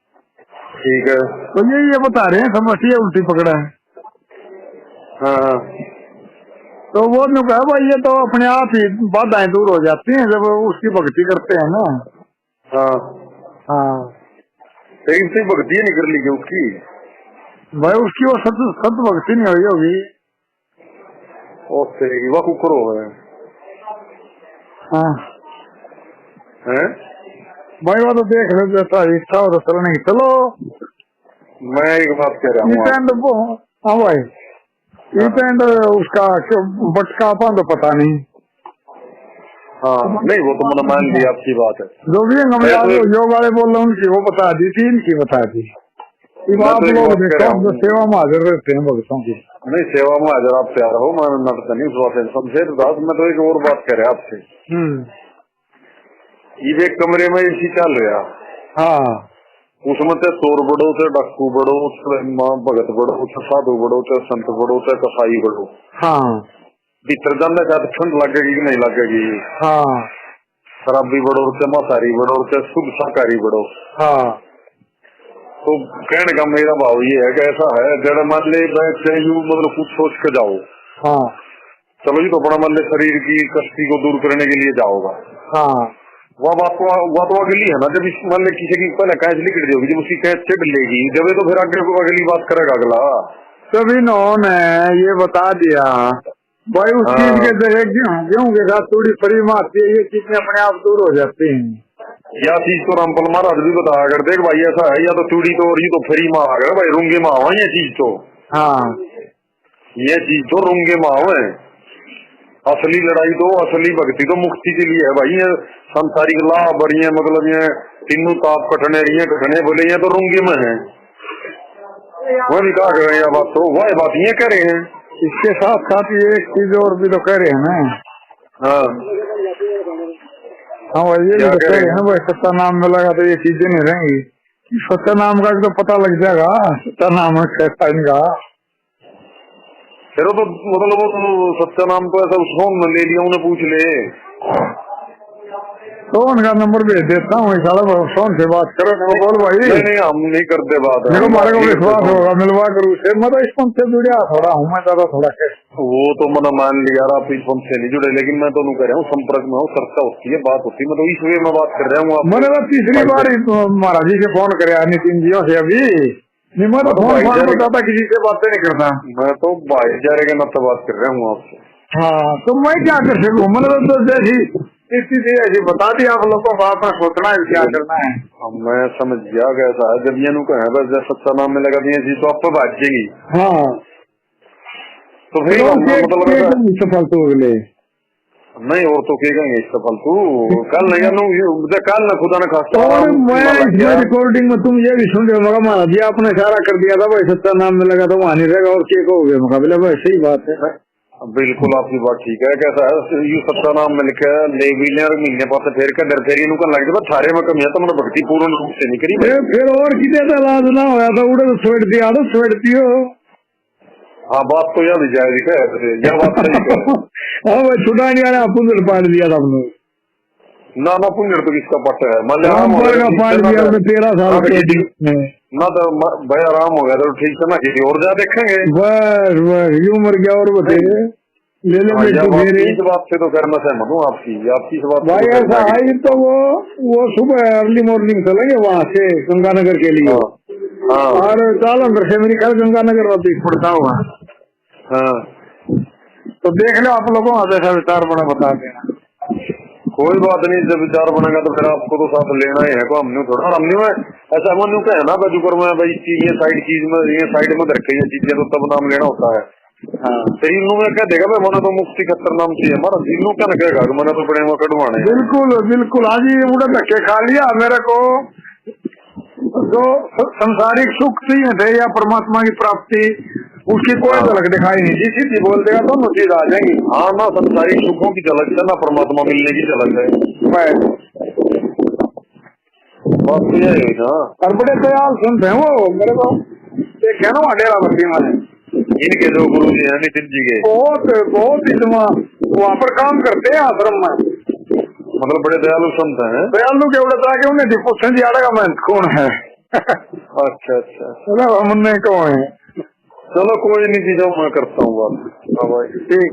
Speaker 4: ठीक है
Speaker 5: तो ये बता रहे हैं समझिए उल्टी पकड़ा है। तो वो न्यू कहा भाई ये तो अपने आप ही बाधाएं दूर हो जाती हैं जब उसकी भक्ति करते हैं ना। हाँ
Speaker 4: से भक्ति नहीं कर ली उसकी
Speaker 5: भाई उसकी वो सत भक्ति नहीं हुई होगी
Speaker 4: वह कुकर हो गए।
Speaker 5: हाँ भाई वो तो देख लो जैसा इच्छा हो तो चलने की चलो।
Speaker 4: मैं एक बात कह रहा हूँ
Speaker 5: हाँ भाई ये पेंट उसका बटका अपन तो पता नहीं।
Speaker 6: हाँ नहीं वो तो मैंने मान लिया आपकी बात है।
Speaker 5: जो भी योग वाले बोल रहे हैं उनकी वो बता दी थी, इनकी बता दी। आप लोग देखो जो सेवा में हाजिर रहते हैं भक्तों की।
Speaker 6: नहीं सेवा में हाजिर आप तैयार हो, मैं नटता नहीं उस बात शमशेर दास। मैं तो एक और बात कह रहा आपसे। ये एक कमरे में एसी चल रहा।
Speaker 5: हाँ
Speaker 6: उसमें तो चोर बड़ो, चाहे डाकू बड़ो, चाहे माँ भगत बड़ो, चाहे साधु बड़ो, चाहे संत बड़ो, चाहे कसाई बड़ो।
Speaker 5: हाँ
Speaker 6: भीतर जाने का ठंड लगेगी कि नहीं लगेगी।
Speaker 5: हाँ
Speaker 6: शराबी बड़ो, चाहे मांसाहारी बड़ो, चाहे शुद्ध शाकाहारी बड़ो।
Speaker 5: हाँ
Speaker 6: तो कहने का मेरा भाव ये है कि ऐसा है जड़ मान ले मतलब कुछ सोच के जाओ।
Speaker 5: हाँ
Speaker 6: चलो जी तो बड़ा मान ले शरीर की कष्टी को दूर करने के लिए जाओगा।
Speaker 5: हाँ
Speaker 6: वह बात तो अगली है ना। जब मान ले किसी की पहले कैच लिख देगी, जब उसकी कैच चिढ़ लेगी जब तो फिर आगे अगली बात करेगा अगला।
Speaker 5: तभी इन्होंने ये बता दिया भाई उस चीज के गेहूं के साथ थोड़ी फ्री मारती है, ये चीजें अपने आप दूर हो जाती हैं।
Speaker 6: या चीज तो रामपाल महाराज भी बताया कर देख भाई ऐसा है, या तो चूड़ी तो और ये तो फ्री माँ आ गया भाई, रूंगे माँ हुआ ये चीज तो।
Speaker 5: हाँ
Speaker 6: ये चीज तो रूंगे माँ हुए। असली लड़ाई तो असली भक्ति तो मुक्ति के लिए है भाई। ये संसारिक लाभ और ये मतलब ये तीनों ताप कटने बोले ये तो रूंगे में है। वह भी कहा कर रहे हैं बात, तो वह बात ये कह रहे हैं।
Speaker 5: इसके साथ साथ ये एक चीज और भी तो कह रहे हैं ना।
Speaker 6: हाँ
Speaker 5: हाँ भाई ये भी तो कह रहे हैं भाई सत्ता नाम में लगा तो ये चीजें नहीं रहेंगी। सत्ता नाम का तो पता लग जाएगा, सत्ता नाम है कैसा इनका।
Speaker 6: फिर तो मतलब वो सत्या नाम को ऐसा फोन में ले लिया, उन्हें पूछ ले
Speaker 5: तो उनका नंबर भेज देता हूँ। फोन से बात करो, बोल भाई।
Speaker 6: नहीं हम नहीं करते बात।
Speaker 5: हमारे को विश्वास होगा मिलवा कर उसे। मतलब इस पंप से जुड़ा थोड़ा हूँ मैं ज्यादा थोड़ा
Speaker 6: वो तो मैंने मान लिया आप इस पंप से नहीं जुड़े, लेकिन मैं दोनों कह रहा हूँ संपर्क में हूँ, चर्चा होती है, बात होती है। मैं तो इस वे में बात कर रहा हूँ। मैंने तो
Speaker 5: तीसरी बार महाराज जी से फोन करे नितिन जी से अभी मैं तो फोन बताता किसी से बातें नहीं करता।
Speaker 6: मैं तो भाईचारे के नाते बात कर रहा हूँ आपसे।
Speaker 5: हाँ तो मैं क्या कर सकूँ, मैंने तो जैसी स्थिति ऐसी बता दी आप लोगों को, अपना सोचना है क्या करना है।
Speaker 6: मैं समझ गया कैसा है। जब ये कहे बस जब सच्चा नाम में लगा दिए तो आप तो बात जाएगी।
Speaker 5: हाँ
Speaker 6: तो फिर
Speaker 5: सफल तो अगले
Speaker 6: नहीं और तो क्या कहेंगे सफल तू कल नहीं कल न खुदा न खास्ता।
Speaker 5: और मैं रिकॉर्डिंग में तुम ये भी सुन रहे हो महाराज जी आपने इशारा कर दिया था भाई सच्चा नाम में लगा तो वहां नहीं रहेगा और क्या कहोगे मुकाबले भाई। सही बात है,
Speaker 6: बिल्कुल आपकी बात ठीक है। कैसा है ये सच्चा नाम में लिखा ले भी ले और महीने पास फेर कर डर फेरी नुकन लग जाए थारे में कमी है तो मतलब भक्ति पूर्ण रूप से नहीं करी।
Speaker 5: फिर और कितने इलाज ना होया था उड़े छोड़ दिया तो छोड़ दियो।
Speaker 6: हाँ बात तो याद जाएगी क्या बात सही है।
Speaker 5: हाँ भाई छुटा नहीं आया पुंजड़ पाट दिया था हमने।
Speaker 6: ना पुंजड़ तो किसका पट है
Speaker 5: पाट दिया 13 साल
Speaker 6: ना तो भाई आराम हो गया तो ठीक से ना किसी और जा देखेंगे।
Speaker 5: बस बस यूं मर गया और बताइए ले ले
Speaker 6: इस बात से तो करना सहमत हूँ आपकी बात
Speaker 5: भाई। ऐसा है तो वो सुबह अर्ली मॉर्निंग चलेंगे वहाँ से गंगानगर के लिए। और जालंधर से मेरी ख्याल गंगानगर वापिस पड़ता हुआ।
Speaker 6: हाँ
Speaker 5: तो देख लो आप लोगों का ऐसा विचार बड़ा बता देना।
Speaker 6: कोई बात नहीं, जब विचार बनेगा तो फिर आपको तो साथ लेना ही है को हमने थोड़ा हमने ऐसा मनु का है ना बाजूकर में भाई ये साइड चीज में ये साइड में रखे ये चीजें तो तब नाम लेना होता है। शरीर में क्या देगा भाई मैंने तो मुक्ति खतर नाम चाहिए हमारा दिल क्या न कहेगा मैंने तो बड़े में कटवाने।
Speaker 5: बिल्कुल बिल्कुल आज ही उड़ा धक्के खा लिया मेरे को। जो संसारिक सुख चाहिए थे या परमात्मा की प्राप्ति उसकी कोई झलक दिखाई नहीं दी। सीधी बोल देगा तो मुझे आ जाएंगी।
Speaker 6: हाँ ना संसारिक सुखों की झलक है ना परमात्मा मिलने की झलक है। बात तो यही ना। और बड़े दयाल सुनते हैं वो मेरे को देखे ना डेरा बस्ती में इनके जो गुरु जी हैं नितिन जी के बहुत वहाँ पर काम करते हैं आश्रम में। मतलब बड़े दयालु संत हैं। दयालु के उड़े के उन्हें पूछे जी आड़ेगा मैं कौन है। अच्छा अच्छा हमने कौन है। चलो कोई नहीं चीजों मैं करता हूँ बात। हाँ भाई ठीक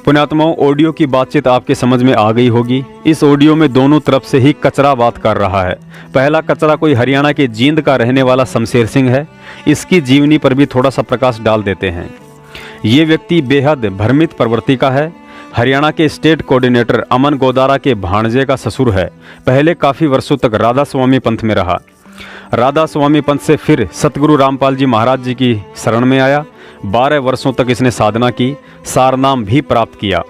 Speaker 2: पुण्यात्माओं ऑडियो की बातचीत आपके समझ में आ गई होगी। इस ऑडियो में दोनों तरफ से ही कचरा बात कर रहा है। पहला कचरा कोई हरियाणा के जींद का रहने वाला शमशेर सिंह है। इसकी जीवनी पर भी थोड़ा सा प्रकाश डाल देते हैं। ये व्यक्ति बेहद भ्रमित प्रवृत्ति का है। हरियाणा के स्टेट कोऑर्डिनेटर अमन गोदारा के भाणजे का ससुर है। पहले काफ़ी वर्षों तक राधा स्वामी पंथ में रहा। राधा स्वामी पंथ से फिर सतगुरु रामपाल जी महाराज जी की शरण में आया। 12 वर्षों तक इसने साधना की, सारनाम भी प्राप्त किया।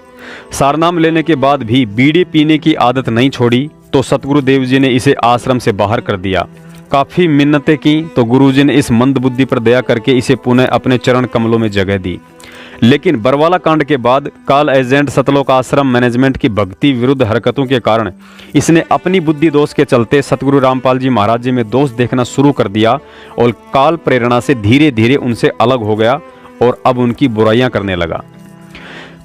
Speaker 2: सारनाम लेने के बाद भी बीड़ी पीने की आदत नहीं छोड़ी तो सतगुरुदेव जी ने इसे आश्रम से बाहर कर दिया। काफ़ी मिन्नतें की तो गुरुजी ने इस मंदबुद्धि पर दया करके इसे पुनः अपने चरण कमलों में जगह दी। लेकिन बरवाला कांड के बाद काल एजेंट सतलोक आश्रम मैनेजमेंट की भक्ति विरुद्ध हरकतों के कारण इसने अपनी बुद्धि दोष के चलते सतगुरु रामपाल जी महाराज जी में दोष देखना शुरू कर दिया और काल प्रेरणा से धीरे धीरे उनसे अलग हो गया और अब उनकी बुराइयां करने लगा।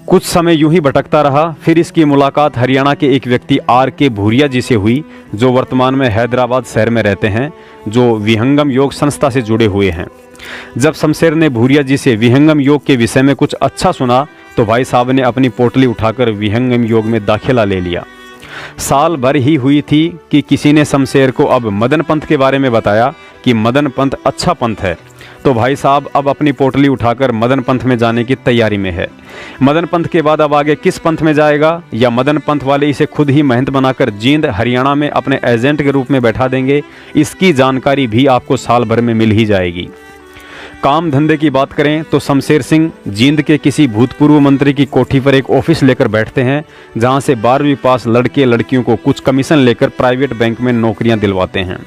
Speaker 2: कुछ समय यूं ही भटकता रहा। फिर इसकी मुलाकात हरियाणा के एक व्यक्ति R.K. भूरिया जी से हुई, जो वर्तमान में हैदराबाद शहर में रहते हैं, जो विहंगम योग संस्था से जुड़े हुए हैं। जब शमशेर ने भूरिया जी से विहंगम योग के विषय में कुछ अच्छा सुना तो भाई साहब ने अपनी पोटली उठाकर विहंगम योग में दाखिला ले लिया। साल भर ही हुई थी कि किसी ने शमशेर को अब मदन पंथ के बारे में बताया कि मदन पंथ अच्छा पंथ है, तो भाई साहब अब अपनी पोटली उठाकर मदन पंथ में जाने की तैयारी में है। मदन पंथ के बाद अब आगे किस पंथ में जाएगा, या मदन पंथ वाले इसे खुद ही महंत बनाकर जींद हरियाणा में अपने एजेंट के रूप में बैठा देंगे, इसकी जानकारी भी आपको साल भर में मिल ही जाएगी। काम धंधे की बात करें तो शमशेर सिंह जींद के किसी भूतपूर्व मंत्री की कोठी पर एक ऑफिस लेकर बैठते हैं, जहां से 12वीं पास लड़के लड़कियों को कुछ कमीशन लेकर प्राइवेट बैंक में नौकरियां दिलवाते हैं।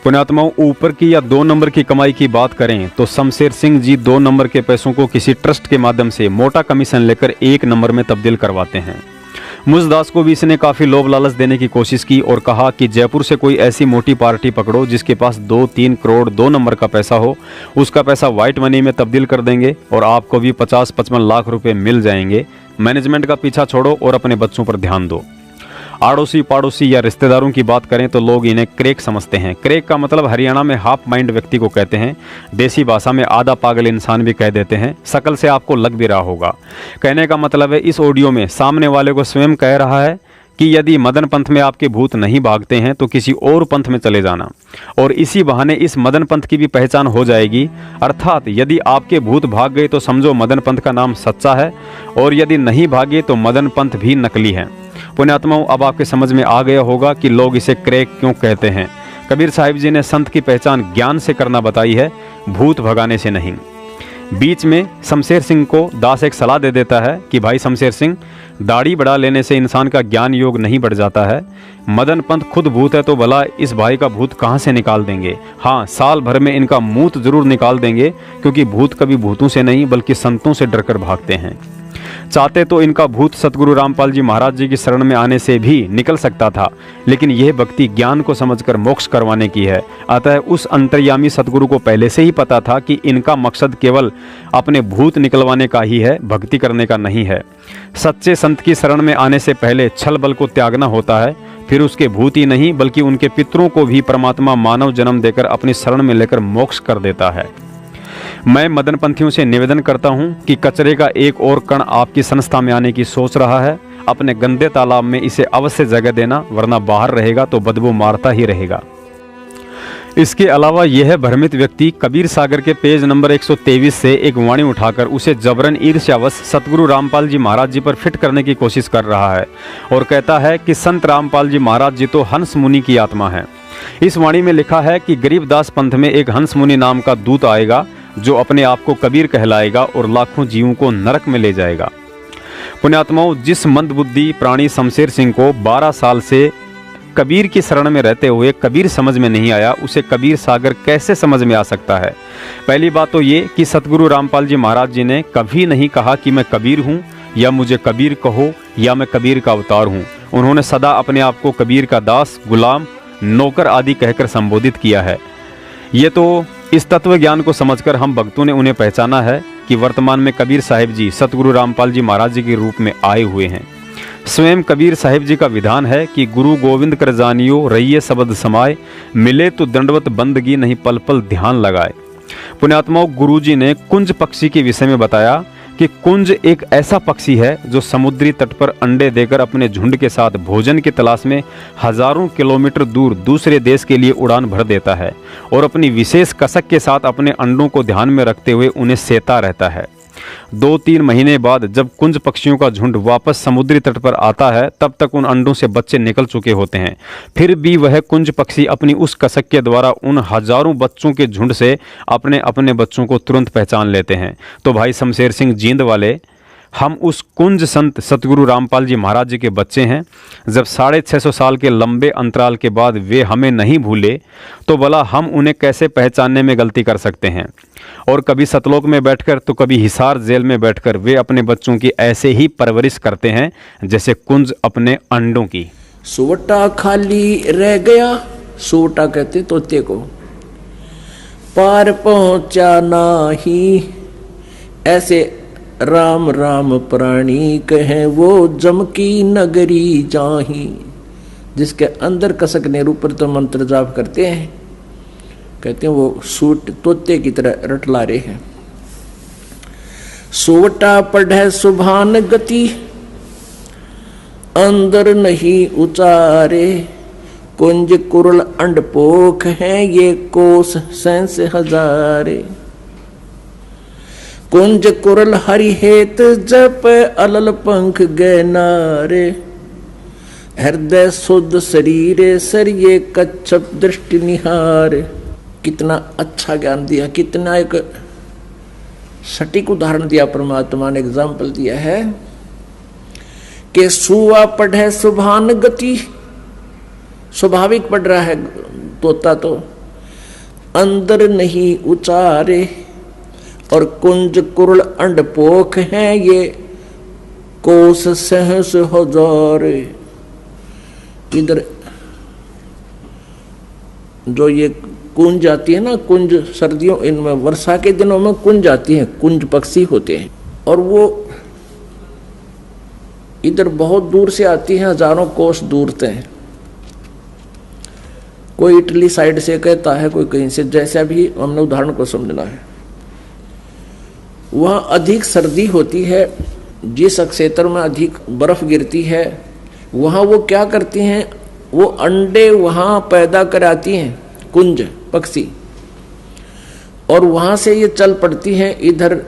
Speaker 2: पुण्यात्माओं, ऊपर की या 2 नंबर की कमाई की बात करें तो शमशेर सिंह जी 2 नंबर के पैसों को किसी ट्रस्ट के माध्यम से मोटा कमीशन लेकर 1 नंबर में तब्दील करवाते हैं। मुझदास को भी इसने काफ़ी लोभ लालच देने की कोशिश की और कहा कि जयपुर से कोई ऐसी मोटी पार्टी पकड़ो जिसके पास 2-3 करोड़ 2 नंबर का पैसा हो, उसका पैसा व्हाइट मनी में तब्दील कर देंगे और आपको भी 50-55 लाख रुपए मिल जाएंगे। मैनेजमेंट का पीछा छोड़ो और अपने बच्चों पर ध्यान दो। आड़ोसी पाड़ोसी या रिश्तेदारों की बात करें तो लोग इन्हें क्रेक समझते हैं। क्रेक का मतलब हरियाणा में हाफ माइंड व्यक्ति को कहते हैं, देसी भाषा में आधा पागल इंसान भी कह देते हैं। शकल से आपको लग भी रहा होगा। कहने का मतलब है इस ऑडियो में सामने वाले को स्वयं कह रहा है कि यदि मदन पंथ में आपके भूत नहीं भागते हैं तो किसी और पंथ में चले जाना, और इसी बहाने इस मदन पंथ की भी पहचान हो जाएगी। अर्थात यदि आपके भूत भाग गए तो समझो मदन पंथ का नाम सच्चा है, और यदि नहीं भागे तो मदन पंथ भी नकली है। पुण्यात्माओं, अब आपके समझ में आ गया होगा कि लोग इसे क्रेक क्यों कहते हैं। कबीर साहिब जी ने संत की पहचान ज्ञान से करना बताई है, भूत भगाने से नहीं। बीच में शमशेर सिंह को दास एक सलाह दे देता है कि भाई शमशेर सिंह, दाढ़ी बढ़ा लेने से इंसान का ज्ञान योग नहीं बढ़ जाता है। मदन पंथ खुद भूत है तो भला इस भाई का भूत कहाँ से निकाल देंगे। हाँ, साल भर में इनका मूत जरूर निकाल देंगे, क्योंकि भूत कभी भूतों से नहीं बल्कि संतों से डरकर भागते हैं। चाहते तो इनका भूत सतगुरु रामपाल जी महाराज जी की शरण में आने से भी निकल सकता था, लेकिन यह भक्ति ज्ञान को समझकर मोक्ष करवाने की है। अतः उस अंतर्यामी सतगुरु को पहले से ही पता था कि इनका मकसद केवल अपने भूत निकलवाने का ही है, भक्ति करने का नहीं है। सच्चे संत की शरण में आने से पहले छल बल को त्यागना होता है, फिर उसके भूत ही नहीं बल्कि उनके पितरों को भी परमात्मा मानव जन्म देकर अपनी शरण में लेकर मोक्ष कर देता है। मैं मदन पंथियों से निवेदन करता हूं कि कचरे का एक और कण आपकी संस्था में आने की सोच रहा है, अपने गंदे तालाब में इसे अवश्य जगह देना, वरना बाहर रहेगा तो बदबू मारता ही रहेगा। इसके अलावा यह भ्रमित व्यक्ति कबीर सागर के पेज नंबर 123 से एक वाणी उठाकर उसे जबरन ईर्ष्यावश सतगुरु रामपाल जी महाराज जी पर फिट करने की कोशिश कर रहा है और कहता है कि संत रामपाल जी महाराज जी तो हंस मुनि की आत्मा है। इस वाणी में लिखा है कि गरीबदास पंथ में एक हंस मुनि नाम का दूत आएगा जो अपने आप को कबीर कहलाएगा और लाखों जीवों को नरक में ले जाएगा। पुण्यात्माओं, जिस मंदबुद्धि प्राणी शमशेर सिंह को 12 साल से कबीर की शरण में रहते हुए कबीर समझ में नहीं आया, उसे कबीर सागर कैसे समझ में आ सकता है। पहली बात तो ये कि सतगुरु रामपाल जी महाराज जी ने कभी नहीं कहा कि मैं कबीर हूँ या मुझे कबीर कहो या मैं कबीर का अवतार हूँ। उन्होंने सदा अपने आप को कबीर का दास, गुलाम, नौकर आदि कहकर संबोधित किया है। ये तो इस तत्व ज्ञान को समझकर हम भक्तों ने उन्हें पहचाना है कि वर्तमान में कबीर साहिब जी सतगुरु रामपाल जी महाराज जी के रूप में आए हुए हैं। स्वयं कबीर साहिब जी का विधान है कि गुरु गोविंद कर जानियो रहिए शब्द समाए, मिले तो दंडवत बंदगी नहीं पल पल ध्यान लगाए। पुण्यात्माओं, गुरु जी ने कुंज पक्षी के विषय में बताया कि कुंज एक ऐसा पक्षी है जो समुद्री तट पर अंडे देकर अपने झुंड के साथ भोजन की तलाश में हजारों किलोमीटर दूर दूसरे देश के लिए उड़ान भर देता है और अपनी विशेष कसक के साथ अपने अंडों को ध्यान में रखते हुए उन्हें सेता रहता है। 2-3 महीने बाद जब कुंज पक्षियों का झुंड वापस समुद्री तट पर आता है तब तक उन अंडों से बच्चे निकल चुके होते हैं। फिर भी वह कुंज पक्षी अपनी उस कसक के द्वारा उन हजारों बच्चों के झुंड से अपने अपने बच्चों को तुरंत पहचान लेते हैं। तो भाई शमशेर सिंह जींद वाले, हम उस कुंज संत सतगुरु रामपाल जी महाराज जी के बच्चे हैं। जब 650 साल के लंबे अंतराल के बाद वे हमें नहीं भूले तो भला हम उन्हें कैसे पहचानने में गलती कर सकते हैं। और कभी सतलोक में बैठकर तो कभी हिसार जेल में बैठकर वे अपने बच्चों की ऐसे ही परवरिश करते हैं जैसे कुंज अपने अंडों की।
Speaker 3: सुवटा खाली रह गया, सुवटा कहते तोते को, पार पहुंचा नाही, ऐसे राम राम प्राणी कहे वो जम की नगरी जाही। जिसके अंदर कसक नेहरू पर तो मंत्र जाप करते हैं, कहते हैं वो सूट तोते की तरह रटला रहे हैं। सुवटा पढ़े सुभान गति, अंदर नहीं उचारे, कुंज कुरल अंडपोख हैं ये कोस 100 हजारे। कुंज कुरल हरि हेत जप अलल पंख गैनारे, हृदय शुद्ध शरीरे सरिये कच्छप दृष्टि निहारे। कितना अच्छा ज्ञान दिया, कितना एक सटीक उदाहरण दिया परमात्मा ने, एग्जाम्पल दिया है कि सुआ पढ़े सुभान गति, स्वाभाविक पढ़ रहा है तोता तो, अंदर नहीं उचारे, और कुंज कुरल अंडपोख हैं ये कोस 100 हजारे। इधर जो ये कुंज आती है ना, कुंज सर्दियों इनमें वर्षा के दिनों में कुंज आती है, कुंज पक्षी होते हैं, और वो इधर बहुत दूर से आती हैं, हजारों कोस दूर से। कोई इटली साइड से कहता है, कोई कहीं से, जैसा भी हमने उदाहरण को समझना है। वहाँ अधिक सर्दी होती है, जिस क्षेत्र में अधिक बर्फ गिरती है वहाँ वो क्या करती हैं, वो अंडे वहाँ पैदा कराती हैं कुंज पक्षी, और वहाँ से ये चल पड़ती हैं इधर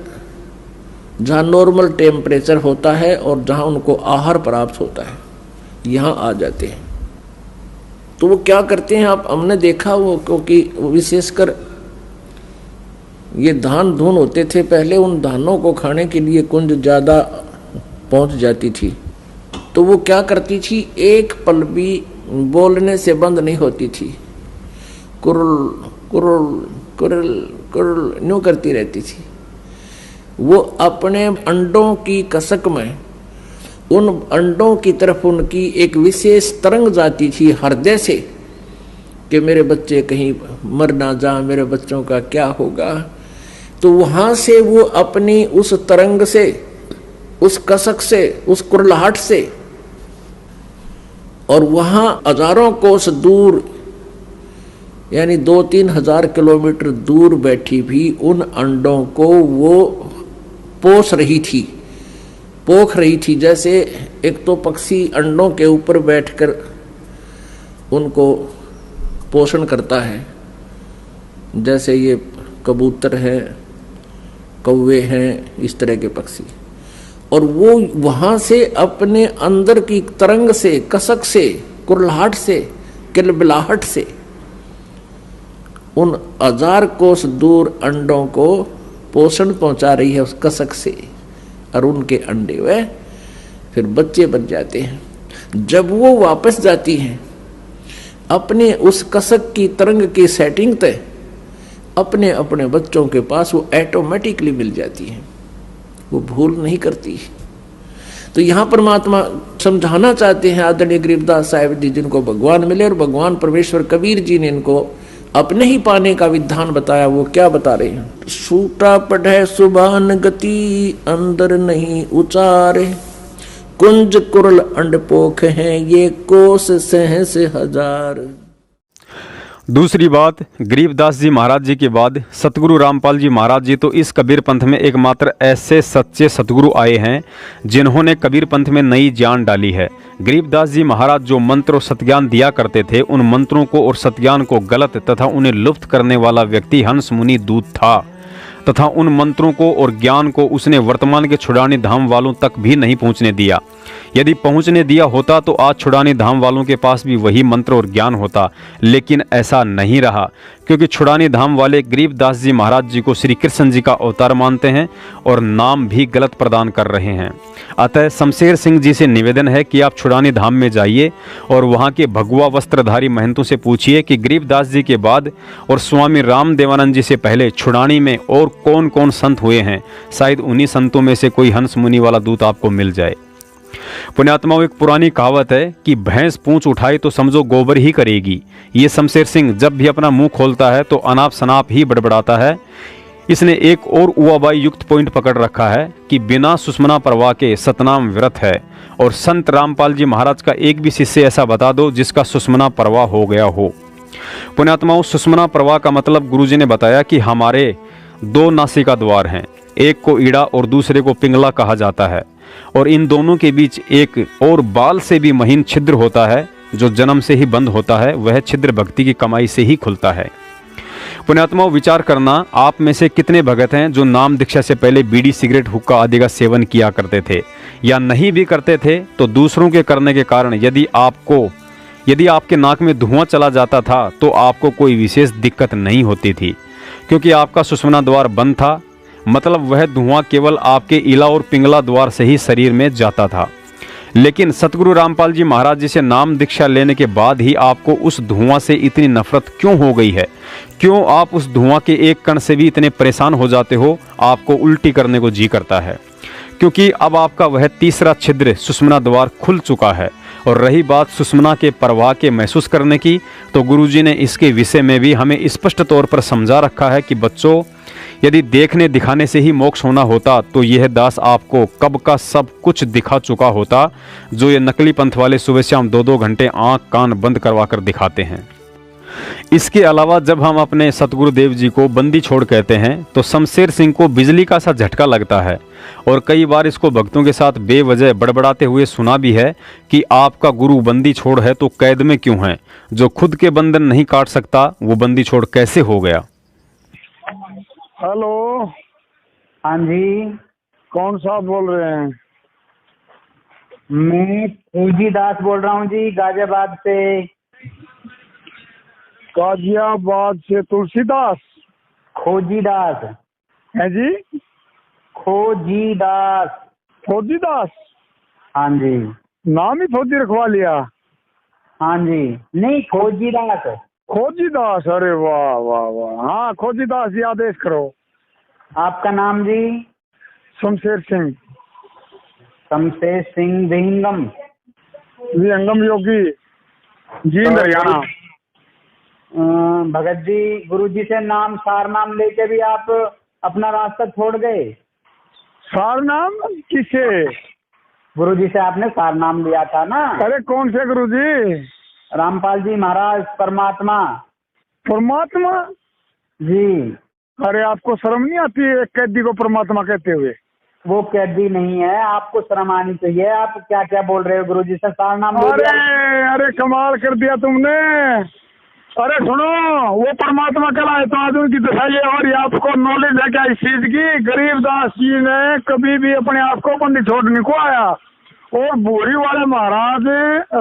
Speaker 3: जहाँ नॉर्मल टेम्परेचर होता है और जहाँ उनको आहार प्राप्त होता है, यहाँ आ जाते हैं। तो वो क्या करते हैं, आप हमने देखा वो, क्योंकि विशेषकर ये धान धुन होते थे पहले, उन धानों को खाने के लिए कुंज ज़्यादा पहुंच जाती थी। तो वो क्या करती थी, एक पल भी बोलने से बंद नहीं होती थी, कुरुल कुरुल कुरुल कुरुल न्यू करती रहती थी। वो अपने अंडों की कसक में उन अंडों की तरफ उनकी एक विशेष तरंग जाती थी हृदय से कि मेरे बच्चे कहीं मर ना जा, मेरे बच्चों का क्या होगा। तो वहां से वो अपनी उस तरंग से, उस कसक से, उस कुरलाहट से, और वहां हजारों कोस दूर यानी 2-3 हजार किलोमीटर दूर बैठी भी उन अंडों को वो पोष रही थी, पोख रही थी। जैसे एक तो पक्षी अंडों के ऊपर बैठकर उनको पोषण करता है, जैसे ये कबूतर है, कौवे हैं, इस तरह के पक्षी, और वो वहां से अपने अंदर की तरंग से, कसक से, कुरलाहट से, किलबिलाहट से उन 1000 कोस दूर अंडों को पोषण पहुंचा रही है उस कसक से, और उनके अंडे वे फिर बच्चे बन जाते हैं। जब वो वापस जाती हैं अपने उस कसक की तरंग की सेटिंग तय, अपने अपने बच्चों के पास वो ऑटोमेटिकली मिल जाती है, वो भूल नहीं करती। तो यहाँ परमात्मा समझाना चाहते हैं आदरणीय गरीबदास साहिब जी, जिनको भगवान मिले, और भगवान परमेश्वर कबीर जी ने इनको अपने ही पाने का विधान बताया। वो क्या बता रहे हैं, सूटा पढ़े सुबान गति, अंदर नहीं उचारे, कुंज कुरल अंडपोख हैं ये कोस 100 हजार।
Speaker 2: दूसरी बात, गरीबदास जी महाराज जी के बाद सतगुरु रामपाल जी महाराज जी तो इस कबीर पंथ में एकमात्र ऐसे सच्चे सतगुरु आए हैं जिन्होंने कबीर पंथ में नई जान डाली है। गरीबदास जी महाराज जो मंत्र और सत्ज्ञान दिया करते थे, उन मंत्रों को और सत्ज्ञान को गलत तथा उन्हें लुप्त करने वाला व्यक्ति हंस मुनि दूत था। तथा उन मंत्रों को और ज्ञान को उसने वर्तमान के छुड़ानी धाम वालों तक भी नहीं पहुंचने दिया। यदि पहुंचने दिया होता तो आज छुड़ानी धाम वालों के पास भी वही मंत्र और ज्ञान होता, लेकिन ऐसा नहीं रहा, क्योंकि छुड़ानी धाम वाले गरीबदास जी महाराज जी को श्री कृष्ण जी का अवतार मानते हैं और नाम भी गलत प्रदान कर रहे हैं। अतः शमशेर सिंह जी से निवेदन है कि आप छुड़ानी धाम में जाइए और वहाँ के भगवा वस्त्रधारी महंतों से पूछिए कि गरीबदास जी के बाद और स्वामी राम देवानंद जी से पहले छुड़ानी में और कौन कौन संत हुए हैं। शायद उन्हीं संतों में से कोई हंस मुनि वाला दूत आपको मिल जाए। पुण्यात्माओं, एक पुरानी कहावत है कि भैंस पूंछ उठाए तो समझो गोबर ही करेगी। ये शमशेर सिंह जब भी अपना मुंह खोलता है तो अनाप शनाप ही बड़बड़ाता है। इसने एक और उआबाई युक्त पॉइंट पकड़ रखा है कि बिना सुषमना प्रवाह के सतनाम व्रत है, और संत रामपाल जी महाराज का एक भी शिष्य ऐसा बता दो जिसका सुषमना प्रवाह हो गया हो। पुण्यात्माओं, सुषमना प्रवाह का मतलब गुरुजी ने बताया कि हमारे दो नासिका द्वार हैं, एक को ईड़ा और दूसरे को पिंगला कहा जाता है, और इन दोनों के बीच एक और बाल से भी महीन छिद्र होता है जो जन्म से ही बंद होता है। वह छिद्र भक्ति की कमाई से ही खुलता है। पुण्यात्माओं, विचार करना, आप में से कितने भगत हैं जो नाम दीक्षा से पहले बीड़ी, सिगरेट, हुक्का आदि का सेवन किया करते थे, या नहीं भी करते थे तो दूसरों के करने के कारण यदि आपके नाक में धुआं चला जाता था तो आपको कोई विशेष दिक्कत नहीं होती थी, क्योंकि आपका सुषमना द्वार बंद था। मतलब वह धुआं केवल आपके ईला और पिंगला द्वार से ही शरीर में जाता था। लेकिन सतगुरु रामपाल जी महाराज जी से नाम दीक्षा लेने के बाद ही आपको उस धुआं से इतनी नफरत क्यों हो गई है? क्यों आप उस धुआं के एक कण से भी इतने परेशान हो जाते हो? आपको उल्टी करने को जी करता है, क्योंकि अब आपका वह तीसरा छिद्र सुषमना द्वार खुल चुका है। और रही बात सुषमना के प्रवाह के महसूस करने की, तो गुरुजी ने इसके विषय में भी हमें स्पष्ट तौर पर समझा रखा है कि बच्चों, यदि देखने दिखाने से ही मोक्ष होना होता तो यह दास आपको कब का सब कुछ दिखा चुका होता, जो ये नकली पंथ वाले सुबह शाम 2-2 घंटे आंख कान बंद करवा कर दिखाते हैं। इसके अलावा जब हम अपने सतगुरुदेव जी को बंदी छोड़ कहते हैं तो शमशेर सिंह को बिजली का सा झटका लगता है, और कई बार इसको भक्तों के साथ बेवजह बड़बड़ाते हुए सुना भी है कि आपका गुरु बंदी छोड़ है तो कैद में क्यों है? जो खुद के बंधन नहीं काट सकता वो बंदी छोड़ कैसे हो गया?
Speaker 5: हेलो,
Speaker 7: हाँ जी,
Speaker 5: कौन साहब बोल रहे हैं?
Speaker 7: मैं फौजी दास बोल रहा हूँ जी, गाजियाबाद से।
Speaker 5: गाजियाबाद से तुलसीदास?
Speaker 7: खोजी दास
Speaker 5: है जी,
Speaker 7: खोजी दास।
Speaker 5: फौजी दास?
Speaker 7: हाँ जी।
Speaker 5: नाम ही फौजी रखवा लिया?
Speaker 7: हाँ जी, नहीं खोजी दास।
Speaker 5: खोजी दास, अरे वाह वाह वाह। हाँ खोजी दास जी, आदेश करो।
Speaker 7: आपका नाम जी?
Speaker 5: शमशेर सिंह।
Speaker 7: शमशेर सिंह विहंगम?
Speaker 5: विहंगम योगी जी, हरियाणा।
Speaker 7: भगत जी, गुरुजी से नाम सार नाम लेके भी आप अपना रास्ता छोड़ गए?
Speaker 5: सार नाम किसे?
Speaker 7: गुरुजी से आपने सार नाम लिया था ना?
Speaker 5: अरे कौन से गुरुजी?
Speaker 7: रामपाल जी महाराज, परमात्मा।
Speaker 5: परमात्मा
Speaker 7: जी।
Speaker 5: अरे आपको शर्म नहीं आती है कैदी को परमात्मा कहते हुए?
Speaker 7: वो कैदी नहीं है, आपको शर्म आनी चाहिए। आप क्या क्या बोल रहे हो? गुरुजी से सार नाम?
Speaker 5: अरे कमाल कर दिया तुमने। अरे सुनो, वो परमात्मा कहलाए तो आदमी की दशा ये, और आपको नॉलेज है क्या इस चीज की? गरीबदास जी ने कभी भी अपने आप को बंदी छोड़ने को आया, और बोरी वाले महाराज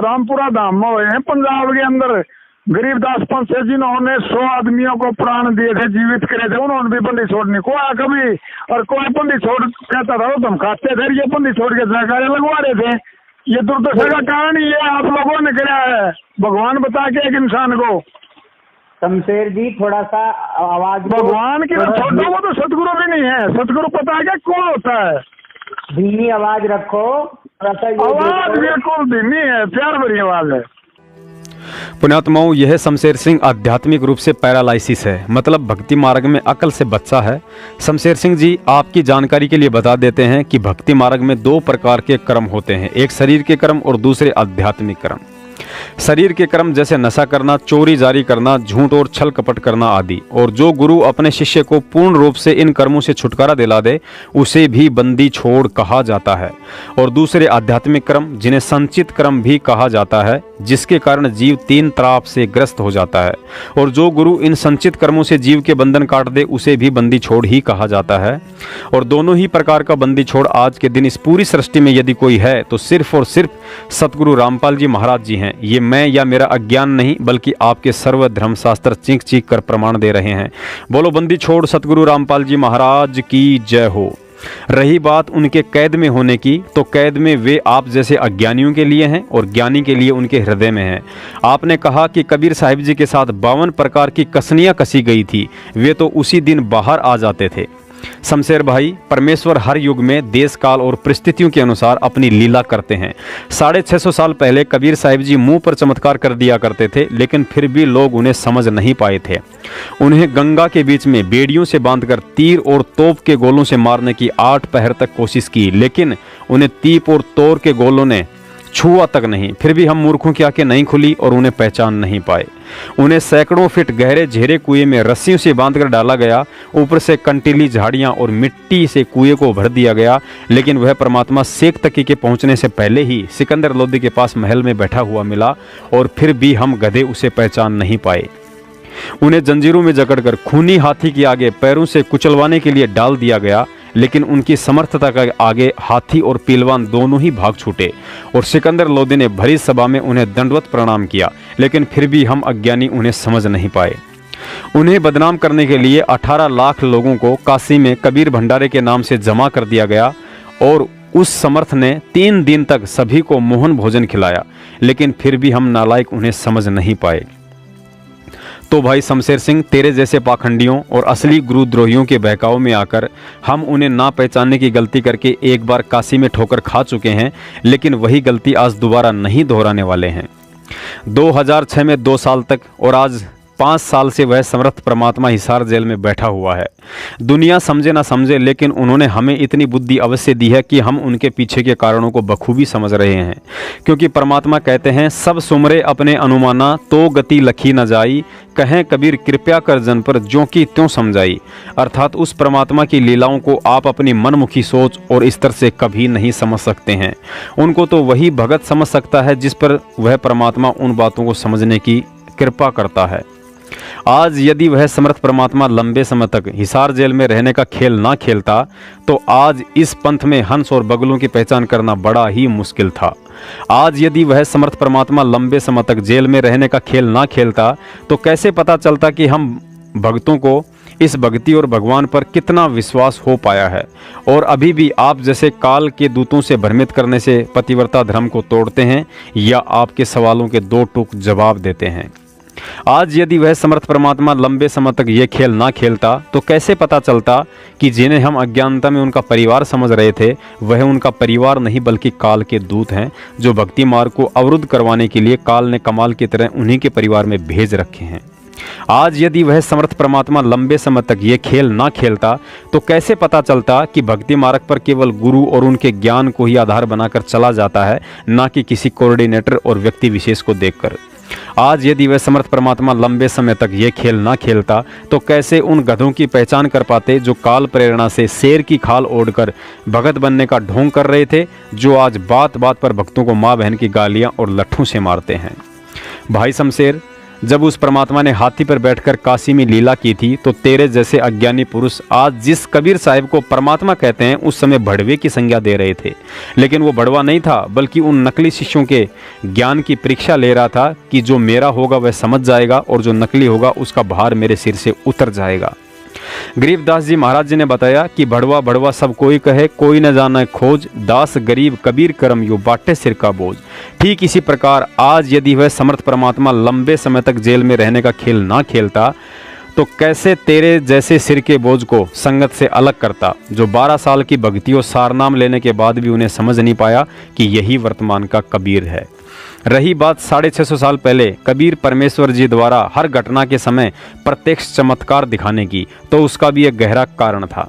Speaker 5: रामपुरा धाम में हुए हैं पंजाब के अंदर। गरीबदास पंत से जिन्होंने 100 आदमियों को प्राण दिए थे, जीवित करे थे, उन्होंने भी बंदी छोड़ने को आया कभी। और कोई बंदी छोड़ कहता था तो धमकाते थे, ये बंदी छोड़ के जयकारे लगवा रहे थे। ये दुर्दशा का कारण ये आप लोगों ने किया है, भगवान बता के एक इंसान को।
Speaker 7: शमशेर जी, थोड़ा सा आवाज,
Speaker 5: भगवान की तो छोड़ो, वो तो सतगुरु भी नहीं है। सतगुरु पता है क्या कौन होता है?
Speaker 7: धीमी आवाज रखो।
Speaker 5: आवाज बिल्कुल धीमी है, प्यार भरी आवाज है।
Speaker 2: पुण्यात्माओं, यह शमशेर सिंह आध्यात्मिक रूप से पैरालाइसिस है, मतलब भक्ति मार्ग में अकल से बच्चा है। शमशेर सिंह जी, आपकी जानकारी के लिए बता देते हैं कि भक्ति मार्ग में 2 प्रकार के कर्म होते हैं, एक शरीर के कर्म और दूसरे आध्यात्मिक कर्म। शरीर के कर्म जैसे नशा करना, चोरी जारी करना, झूठ और छल कपट करना आदि, और जो गुरु अपने शिष्य को पूर्ण रूप से इन कर्मों से छुटकारा दिला दे उसे भी बंदी छोड़ कहा जाता है। और दूसरे आध्यात्मिक कर्म, जिन्हें संचित कर्म भी कहा जाता है, जिसके कारण जीव 3 त्राप से ग्रस्त हो जाता है। और जो गुरु इन संचित कर्मों से जीव के बंधन काट दे उसे भी बंदी छोड़ ही कहा जाता है। और दोनों ही प्रकार का बंदी छोड़ आज के दिन इस पूरी सृष्टि में यदि कोई है तो सिर्फ और सिर्फ सतगुरु रामपाल जी महाराज जी हैं। ये मैं या मेरा अज्ञान नहीं बल्कि आपके सर्व धर्मशास्त्र चीख चीख कर प्रमाण दे रहे हैं। बोलो बंदी छोड़ सतगुरु रामपाल जी महाराज की जय हो। रही बात उनके कैद में होने की, तो कैद में वे आप जैसे अज्ञानियों के लिए हैं और ज्ञानी के लिए उनके हृदय में हैं। आपने कहा कि कबीर साहिब जी के साथ 52 प्रकार की कसनियां कसी गई थी, वे तो उसी दिन बाहर आ जाते थे। शमशेर भाई, परमेश्वर हर युग में देश काल और परिस्थितियों के अनुसार अपनी लीला करते हैं। 650 साल पहले कबीर साहिब जी मुंह पर चमत्कार कर दिया करते थे, लेकिन फिर भी लोग उन्हें समझ नहीं पाए थे। उन्हें गंगा के बीच में बेड़ियों से बांधकर तीर और तोप के गोलों से मारने की 8 पहर तक कोशिश की, लेकिन उन्हें तीप और तोर के गोलों ने छुआ तक नहीं। फिर भी हम मूर्खों की आंखें नहीं खुली और उन्हें पहचान नहीं पाए। उन्हें सैकड़ों फीट गहरे झेरे कुएं में रस्सियों से बांधकर डाला गया, ऊपर से कंटीली झाड़ियां और मिट्टी से कुएं को भर दिया गया, लेकिन वह परमात्मा शेख तकी के पहुंचने से पहले ही सिकंदर लोदी के पास महल में बैठा हुआ मिला और फिर भी हम गधे उसे पहचान नहीं पाए। उन्हें जंजीरों में जकड़कर खूनी हाथी के आगे पैरों से कुचलवाने के लिए डाल दिया गया, लेकिन उनकी समर्थता के आगे हाथी और पीलवान दोनों ही भाग छूटे और सिकंदर लोदी ने भरी सभा में उन्हें दंडवत प्रणाम किया, लेकिन फिर भी हम अज्ञानी उन्हें समझ नहीं पाए। उन्हें बदनाम करने के लिए 18 लाख लोगों को काशी में कबीर भंडारे के नाम से जमा कर दिया गया और उस समर्थ ने 3 दिन तक सभी को मोहन भोजन खिलाया, लेकिन फिर भी हम नालायक उन्हें समझ नहीं पाए। तो भाई शमशेर सिंह, तेरे जैसे पाखंडियों और असली गुरुद्रोहियों के बहकाव में आकर हम उन्हें ना पहचानने की गलती करके एक बार काशी में ठोकर खा चुके हैं, लेकिन वही गलती आज दोबारा नहीं दोहराने वाले हैं। 2006 में 2 साल तक और आज 5 साल से वह समर्थ परमात्मा हिसार जेल में बैठा हुआ है। दुनिया समझे ना समझे, लेकिन उन्होंने हमें इतनी बुद्धि अवश्य दी है कि हम उनके पीछे के कारणों को बखूबी समझ रहे हैं। क्योंकि परमात्मा कहते हैं, सब सुमरे अपने अनुमाना तो गति लखी न जाई, कहें कबीर कृपया कर जन पर ज्यों की त्यों समझाई। अर्थात उस परमात्मा की लीलाओं को आप अपनी मनमुखी सोच और स्तर से कभी नहीं समझ सकते हैं। उनको तो वही भगत समझ सकता है जिस पर वह परमात्मा उन बातों को समझने की कृपा करता है। आज यदि वह समर्थ परमात्मा लंबे समय तक हिसार जेल में रहने का खेल ना खेलता, तो आज इस पंथ में हंस और बगलों की पहचान करना बड़ा ही मुश्किल था। आज यदि वह समर्थ परमात्मा लंबे समय तक जेल में रहने का खेल ना खेलता, तो कैसे पता चलता कि हम भक्तों को इस भक्ति और भगवान पर कितना विश्वास हो पाया है और अभी भी आप जैसे काल के दूतों से भ्रमित करने से पतिव्रता धर्म को तोड़ते हैं या आपके सवालों के 2 टूक जवाब देते हैं। आज यदि वह समर्थ परमात्मा लंबे समय तक ये खेल ना खेलता, तो कैसे पता चलता कि जिन्हें हम अज्ञानता में उनका परिवार समझ रहे थे, वह उनका परिवार नहीं बल्कि काल के दूत हैं, जो भक्ति मार्ग को अवरुद्ध करवाने के लिए काल ने कमाल की तरह उन्हीं के परिवार में भेज रखे हैं। आज यदि वह समर्थ परमात्मा लंबे समय तक ये खेल ना खेलता, तो कैसे पता चलता कि भक्ति मार्ग पर केवल गुरु और उनके ज्ञान को ही आधार बनाकर चला जाता है, ना कि किसी कोऑर्डिनेटर और व्यक्ति विशेष को देखकर। आज यदि वह समर्थ परमात्मा लंबे समय तक ये खेल ना खेलता, तो कैसे उन गधों की पहचान कर पाते जो काल प्रेरणा से शेर की खाल ओढ़कर भगत बनने का ढोंग कर रहे थे, जो आज बात बात पर भक्तों को माँ बहन की गालियां और लट्ठों से मारते हैं। भाई शमशेर, जब उस परमात्मा ने हाथी पर बैठकर काशी में लीला की थी, तो तेरे जैसे अज्ञानी पुरुष आज जिस कबीर साहिब को परमात्मा कहते हैं, उस समय भड़वे की संज्ञा दे रहे थे। लेकिन वो भड़वा नहीं था, बल्कि उन नकली शिष्यों के ज्ञान की परीक्षा ले रहा था कि जो मेरा होगा वह समझ जाएगा और जो नकली होगा उसका भार मेरे सिर से उतर जाएगा। गरीबदास जी महाराज जी ने बताया कि भड़वा भड़वा सब कोई कहे, कोई न जाने खोज, दास गरीब कबीर करम यो बाटे सिर का बोझ। ठीक इसी प्रकार आज यदि वह समर्थ परमात्मा लंबे समय तक जेल में रहने का खेल ना खेलता, तो कैसे तेरे जैसे सिर के बोझ को संगत से अलग करता, जो 12 साल की भक्ति और सारनाम लेने के बाद भी उन्हें समझ नहीं पाया कि यही वर्तमान का कबीर है। रही बात 650 साल पहले कबीर परमेश्वर जी द्वारा हर घटना के समय प्रत्यक्ष चमत्कार दिखाने की, तो उसका भी एक गहरा कारण था।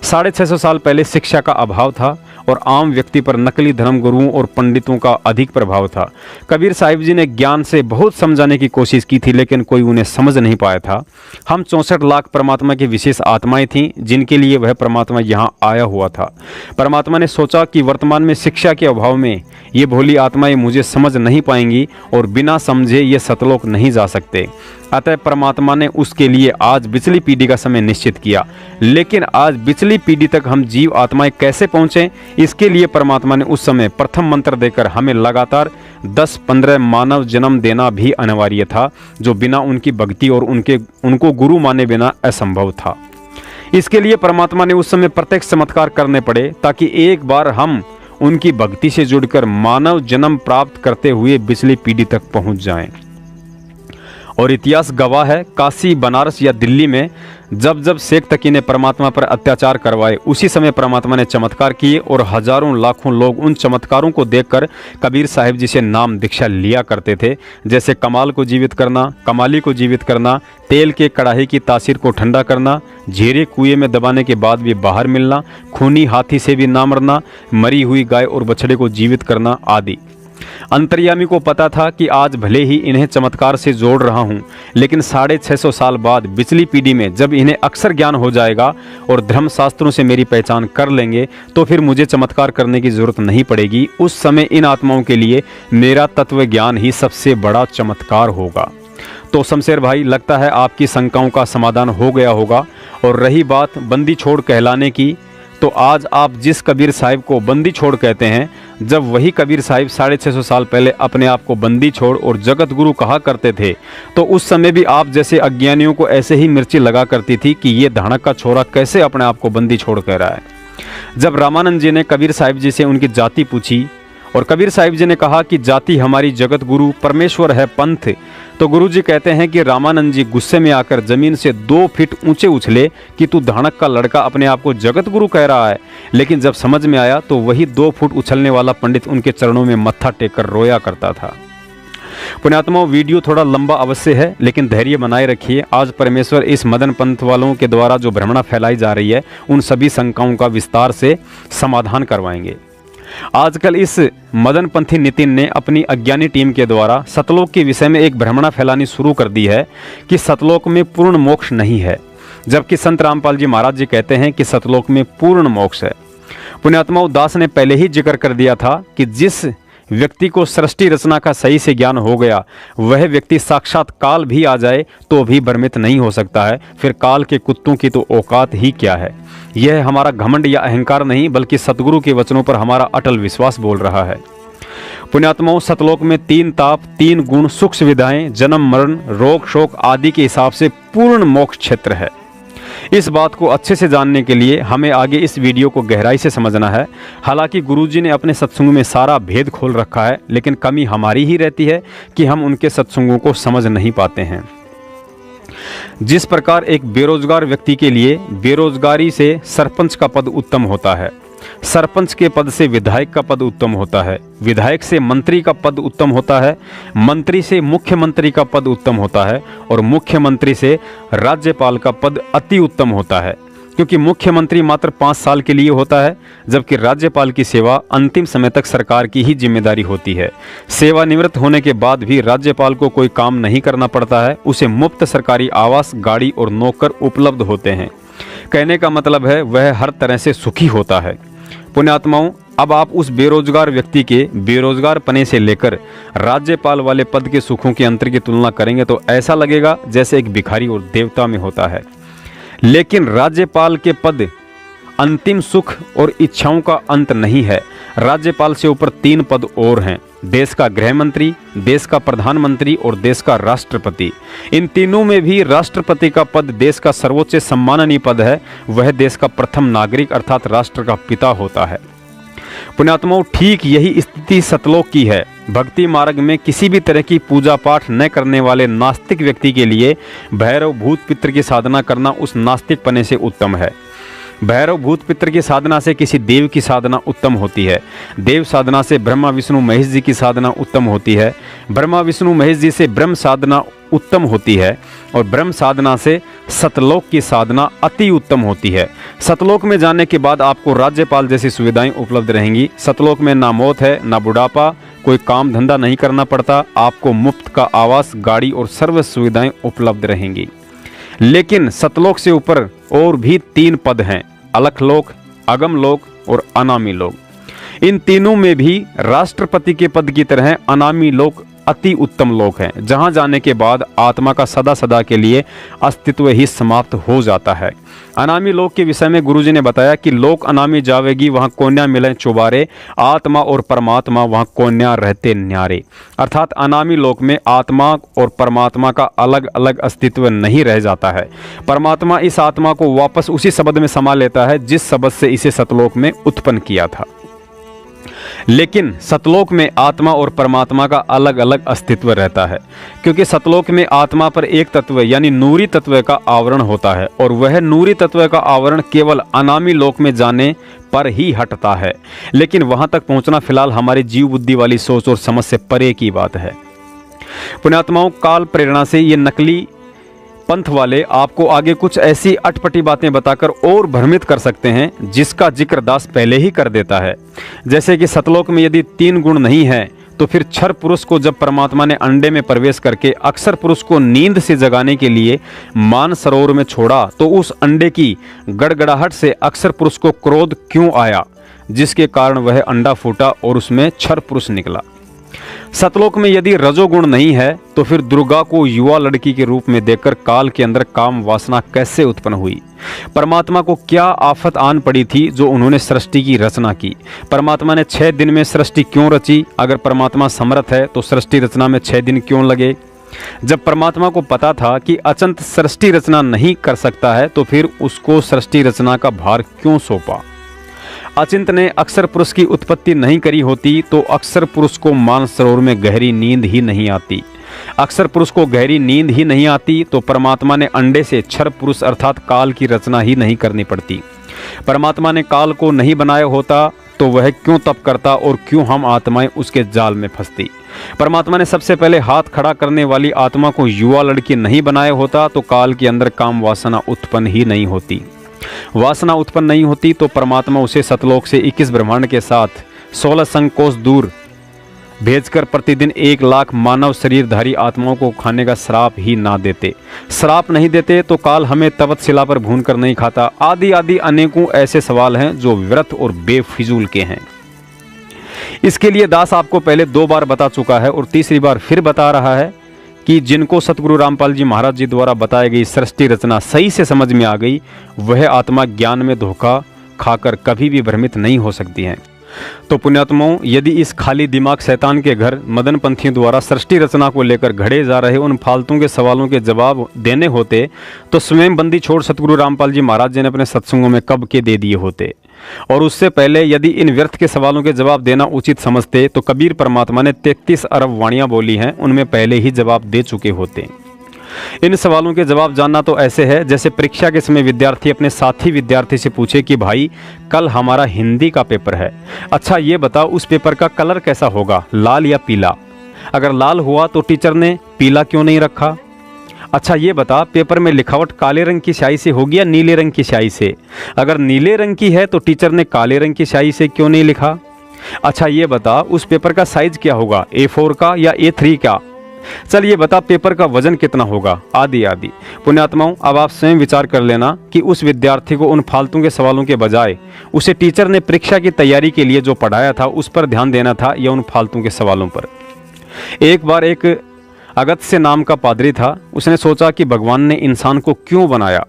Speaker 2: 650 साल पहले शिक्षा का अभाव था और आम व्यक्ति पर नकली धर्म गुरुओं और पंडितों का अधिक प्रभाव था। कबीर साहिब जी ने ज्ञान से बहुत समझाने की कोशिश की थी, लेकिन कोई उन्हें समझ नहीं पाया था। हम 64 लाख परमात्मा की विशेष आत्माएं थीं, जिनके लिए वह परमात्मा यहाँ आया हुआ था। परमात्मा ने सोचा कि वर्तमान में शिक्षा के अभाव में ये भोली आत्माएं मुझे समझ नहीं पाएंगी और बिना समझे ये सतलोक नहीं जा सकते। अतः परमात्मा ने उसके लिए आज पिछली पीढ़ी का समय निश्चित किया। लेकिन आज पिछली पीढ़ी तक हम जीव आत्माएं कैसे पहुंचे, इसके लिए परमात्मा ने उस समय प्रथम मंत्र देकर हमें लगातार 10-15 मानव जन्म देना भी अनिवार्य था, जो बिना उनकी भक्ति और उनको गुरु माने बिना असंभव था। इसके लिए परमात्मा ने उस समय प्रत्यक्ष चमत्कार करने पड़े, ताकि एक बार हम उनकी भक्ति से जुड़कर मानव जन्म प्राप्त करते हुए पिछली पीढ़ी तक पहुंच जाएं। और इतिहास गवाह है, काशी, बनारस या दिल्ली में जब जब शेख तकी ने परमात्मा पर अत्याचार करवाए, उसी समय परमात्मा ने चमत्कार किए और हजारों लाखों लोग उन चमत्कारों को देखकर कबीर साहिब जी से नाम दीक्षा लिया करते थे। जैसे कमाल को जीवित करना, कमाली को जीवित करना, तेल के कड़ाही की तासीर को ठंडा करना, झीरे कुएं में दबाने के बाद भी बाहर मिलना, खूनी हाथी से भी ना मरना, मरी हुई गाय और बछड़े को जीवित करना आदि। अंतर्यामी को पता था कि आज भले ही इन्हें चमत्कार से जोड़ रहा हूं, लेकिन 650 साल बाद पिछली पीढ़ी में जब इन्हें अक्षर ज्ञान हो जाएगा और धर्मशास्त्रों से मेरी पहचान कर लेंगे, तो फिर मुझे चमत्कार करने की जरूरत नहीं पड़ेगी। उस समय इन आत्माओं के लिए मेरा तत्व ज्ञान ही सबसे बड़ा चमत्कार होगा। तो शमशेर भाई, लगता है आपकी शंकाओं का समाधान हो गया होगा। और रही बात बंदी छोड़ कहलाने की, तो आज आप जिस कबीर साहिब को बंदी छोड़ कहते हैं, जब वही कबीर साहिब 650 साल पहले अपने आप को बंदी छोड़ और जगत गुरु कहा करते थे, तो उस समय भी आप जैसे अज्ञानियों को ऐसे ही मिर्ची लगा करती थी कि ये धानक का छोरा कैसे अपने आप को बंदी छोड़ कह रहा है। जब रामानंद जी ने कबीर साहिब जी से उनकी जाति पूछी और कबीर साहिब जी ने कहा कि जाति हमारी जगत गुरु परमेश्वर है पंथ, तो गुरु जी कहते हैं कि रामानंद जी गुस्से में आकर जमीन से 2 फीट ऊंचे उछले कि तू धानक का लड़का अपने आप को जगत गुरु कह रहा है। लेकिन जब समझ में आया तो वही 2 फुट उछलने वाला पंडित उनके चरणों में मत्था टेक कर रोया करता था। पुण्यात्माओं, वीडियो थोड़ा लंबा अवश्य है, लेकिन धैर्य बनाए रखिए। आज परमेश्वर इस मदन पंथ वालों के द्वारा जो भ्रमणा फैलाई जा रही है, उन सभी शंकाओं का विस्तार से समाधान करवाएंगे। आजकल इस मदन पंथी नितिन ने अपनी अज्ञानी टीम के द्वारा सतलोक के विषय में एक भ्रमणा फैलानी शुरू कर दी है कि सतलोक में पूर्ण मोक्ष नहीं है, जबकि संत रामपाल जी महाराज जी कहते हैं कि सतलोक में पूर्ण मोक्ष है। पुण्यात्माओं, दास ने पहले ही जिक्र कर दिया था कि जिस व्यक्ति को सृष्टि रचना का सही से ज्ञान हो गया, वह व्यक्ति साक्षात काल भी आ जाए तो भी भ्रमित नहीं हो सकता है। फिर काल के कुत्तों की तो औकात ही क्या है। यह हमारा घमंड या अहंकार नहीं, बल्कि सतगुरु के वचनों पर हमारा अटल विश्वास बोल रहा है। पुण्यात्माओं, सतलोक में 3 ताप, 3 गुण, सुख सुविधाएं, जन्म मरण, रोग शोक आदि के हिसाब से पूर्ण मोक्ष क्षेत्र है। इस बात को अच्छे से जानने के लिए हमें आगे इस वीडियो को गहराई से समझना है। हालांकि गुरुजी ने अपने सत्संगों में सारा भेद खोल रखा है, लेकिन कमी हमारी ही रहती है कि हम उनके सत्संगों को समझ नहीं पाते हैं। जिस प्रकार एक बेरोजगार व्यक्ति के लिए बेरोजगारी से सरपंच का पद उत्तम होता है, सरपंच के पद से विधायक का पद उत्तम होता है, विधायक से मंत्री का पद उत्तम होता है, मंत्री से मुख्यमंत्री का पद उत्तम होता है और मुख्यमंत्री से राज्यपाल का पद अति उत्तम होता है, क्योंकि मुख्यमंत्री मात्र 5 साल के लिए होता है, जबकि राज्यपाल की सेवा अंतिम समय तक सरकार की ही जिम्मेदारी होती है। सेवानिवृत्त होने के बाद भी राज्यपाल को कोई काम नहीं करना पड़ता है, उसे मुफ्त सरकारी आवास, गाड़ी और नौकर उपलब्ध होते हैं। कहने का मतलब है वह हर तरह से सुखी होता है। पुण्यात्माओं, अब आप उस बेरोजगार व्यक्ति के बेरोजगार पने से लेकर राज्यपाल वाले पद के सुखों के अंतर की तुलना करेंगे तो ऐसा लगेगा जैसे एक भिखारी और देवता में होता है। लेकिन राज्यपाल के पद अंतिम सुख और इच्छाओं का अंत नहीं है। राज्यपाल से ऊपर 3 पद और हैं, देश का गृह मंत्री, देश का प्रधानमंत्री और देश का राष्ट्रपति। इन तीनों में भी राष्ट्रपति का पद देश का सर्वोच्च सम्माननीय पद है। वह देश का प्रथम नागरिक अर्थात राष्ट्र का पिता होता है। पुण्यात्माओं, ठीक यही स्थिति सतलोक की है। भक्ति मार्ग में किसी भी तरह की पूजा पाठ न करने वाले नास्तिक व्यक्ति के लिए भैरव भूत पित्र की साधना करना उस नास्तिक पने से उत्तम है। भैरव भूत पितर की साधना से किसी देव की साधना उत्तम होती है। देव साधना से ब्रह्मा विष्णु महेश जी की साधना उत्तम होती है। ब्रह्मा विष्णु महेश जी से ब्रह्म साधना उत्तम होती है और ब्रह्म साधना से सतलोक की साधना अति उत्तम होती है। सतलोक में जाने के बाद आपको राज्यपाल जैसी सुविधाएं उपलब्ध रहेंगी। सतलोक में ना मौत है ना बुढ़ापा, कोई काम धंधा नहीं करना पड़ता, आपको मुफ्त का आवास, गाड़ी और सर्व सुविधाएं उपलब्ध रहेंगी। लेकिन सतलोक से ऊपर और भी 3 पद हैं, अलखलोक, अगमलोक और अनामी लोक। इन तीनों में भी राष्ट्रपति के पद की तरह अनामी लोक अति उत्तम लोक है, जहां जाने के बाद आत्मा का सदा सदा के लिए अस्तित्व ही समाप्त हो जाता है। अनामी लोक के विषय में गुरुजी ने बताया कि लोक अनामी जावेगी, वहां कोन्या मिले चुबारे, आत्मा और परमात्मा वहां कोन्या रहते न्यारे। अर्थात अनामी लोक में आत्मा और परमात्मा का अलग अलग अस्तित्व नहीं रह जाता है। परमात्मा इस आत्मा को वापस उसी शब्द में समा लेता है जिस शब्द से इसे सतलोक में उत्पन्न किया था। लेकिन सतलोक में आत्मा और परमात्मा का अलग अलग अस्तित्व रहता है, क्योंकि सतलोक में आत्मा पर एक तत्व यानी नूरी तत्व का आवरण होता है और वह नूरी तत्व का आवरण केवल अनामी लोक में जाने पर ही हटता है। लेकिन वहां तक पहुंचना फिलहाल हमारी जीव बुद्धि वाली सोच और समझ से परे की बात है। पुण्यात्माओं, काल प्रेरणा से ये नकली पंथ वाले आपको आगे कुछ ऐसी अटपटी बातें बताकर और भ्रमित कर सकते हैं जिसका जिक्र दास पहले ही कर देता है। जैसे कि सतलोक में यदि 3 गुण नहीं है तो फिर क्षर पुरुष को जब परमात्मा ने अंडे में प्रवेश करके अक्षर पुरुष को नींद से जगाने के लिए मान सरोवर में छोड़ा तो उस अंडे की गड़गड़ाहट से अक्षर पुरुष को क्रोध क्यों आया, जिसके कारण वह अंडा फूटा और उसमें क्षर पुरुष निकला। सतलोक में यदि रजोगुण नहीं है तो फिर दुर्गा को युवा लड़की के रूप में देखकर काल के अंदर काम वासना कैसे उत्पन्न हुई। परमात्मा को क्या आफत आन पड़ी थी जो उन्होंने सृष्टि की रचना की। परमात्मा ने 6 दिन में सृष्टि क्यों रची। अगर परमात्मा समर्थ है तो सृष्टि रचना में 6 दिन क्यों लगे। जब परमात्मा को पता था कि अचंत सृष्टि रचना नहीं कर सकता है तो फिर उसको सृष्टि रचना का भार क्यों सौंपा। अचिंत ने अक्षर पुरुष की उत्पत्ति नहीं करी होती तो अक्षर पुरुष को मानसरोवर में गहरी नींद ही नहीं आती। अक्षर पुरुष को गहरी नींद ही नहीं आती तो परमात्मा ने अंडे से क्षर पुरुष अर्थात काल की रचना ही नहीं करनी पड़ती। परमात्मा ने काल को नहीं बनाया होता तो वह क्यों तप करता और क्यों हम आत्माएं उसके जाल में फंसती। परमात्मा ने सबसे पहले हाथ खड़ा करने वाली आत्मा को युवा लड़की नहीं बनाया होता तो काल के अंदर काम वासना उत्पन्न ही नहीं होती। वासना उत्पन्न नहीं होती तो परमात्मा उसे सतलोक से 21 ब्रह्मांड के साथ 16 संकोश दूर भेजकर प्रतिदिन 1 लाख मानव शरीरधारी आत्माओं को खाने का श्राप ही ना देते। श्राप नहीं देते तो काल हमें तवतशिला पर भून कर नहीं खाता। आदि आदि अनेकों ऐसे सवाल हैं जो व्यर्थ और बेफिजूल के हैं। इसके लिए दास आपको पहले 2 बार बता चुका है और तीसरी बार फिर बता रहा है कि जिनको सतगुरु रामपाल जी महाराज जी द्वारा बताई गई सृष्टि रचना सही से समझ में आ गई वह आत्मा ज्ञान में धोखा खाकर कभी भी भ्रमित नहीं हो सकती हैं। तो पुण्यात्माओं, यदि इस खाली दिमाग शैतान के घर मदन पंथियों द्वारा सृष्टि रचना को लेकर घड़े जा रहे उन फालतू के सवालों के जवाब देने होते तो स्वयं बंदी छोड़ सतगुरु रामपाल जी महाराज जी ने अपने सत्संगों में कब के दे दिए होते। और उससे पहले यदि इन व्यर्थ के सवालों के जवाब देना उचित समझते तो कबीर परमात्मा ने 33 अरब वाणियां बोली हैं, उनमें पहले ही जवाब दे चुके होते। इन सवालों के जवाब जानना तो ऐसे है जैसे परीक्षा के समय विद्यार्थी अपने साथी विद्यार्थी से पूछे कि भाई कल हमारा हिंदी का पेपर है, अच्छा ये बताओ उस पेपर का कलर कैसा होगा, लाल या पीला। अगर लाल हुआ तो टीचर ने पीला क्यों नहीं रखा। अच्छा ये बता पेपर में लिखावट काले रंग की स्याही से होगी या नीले रंग की स्याही से। अगर नीले रंग की है तो टीचर ने काले रंग की स्याही से क्यों नहीं लिखा। अच्छा ये बता उस पेपर का साइज क्या होगा, A4 का या A3 का। चल ये बता पेपर का वजन कितना होगा, आदि आदि। पुण्यात्माओं, अब आप स्वयं विचार कर लेना कि उस विद्यार्थी को उन फालतू के सवालों के बजाय उसे टीचर ने परीक्षा की तैयारी के लिए जो पढ़ाया था उस पर ध्यान देना था या उन फालतू के सवालों पर। एक बार एक अगस्त्य नाम का पादरी था, उसने सोचा कि भगवान ने इंसान को क्यों बनाया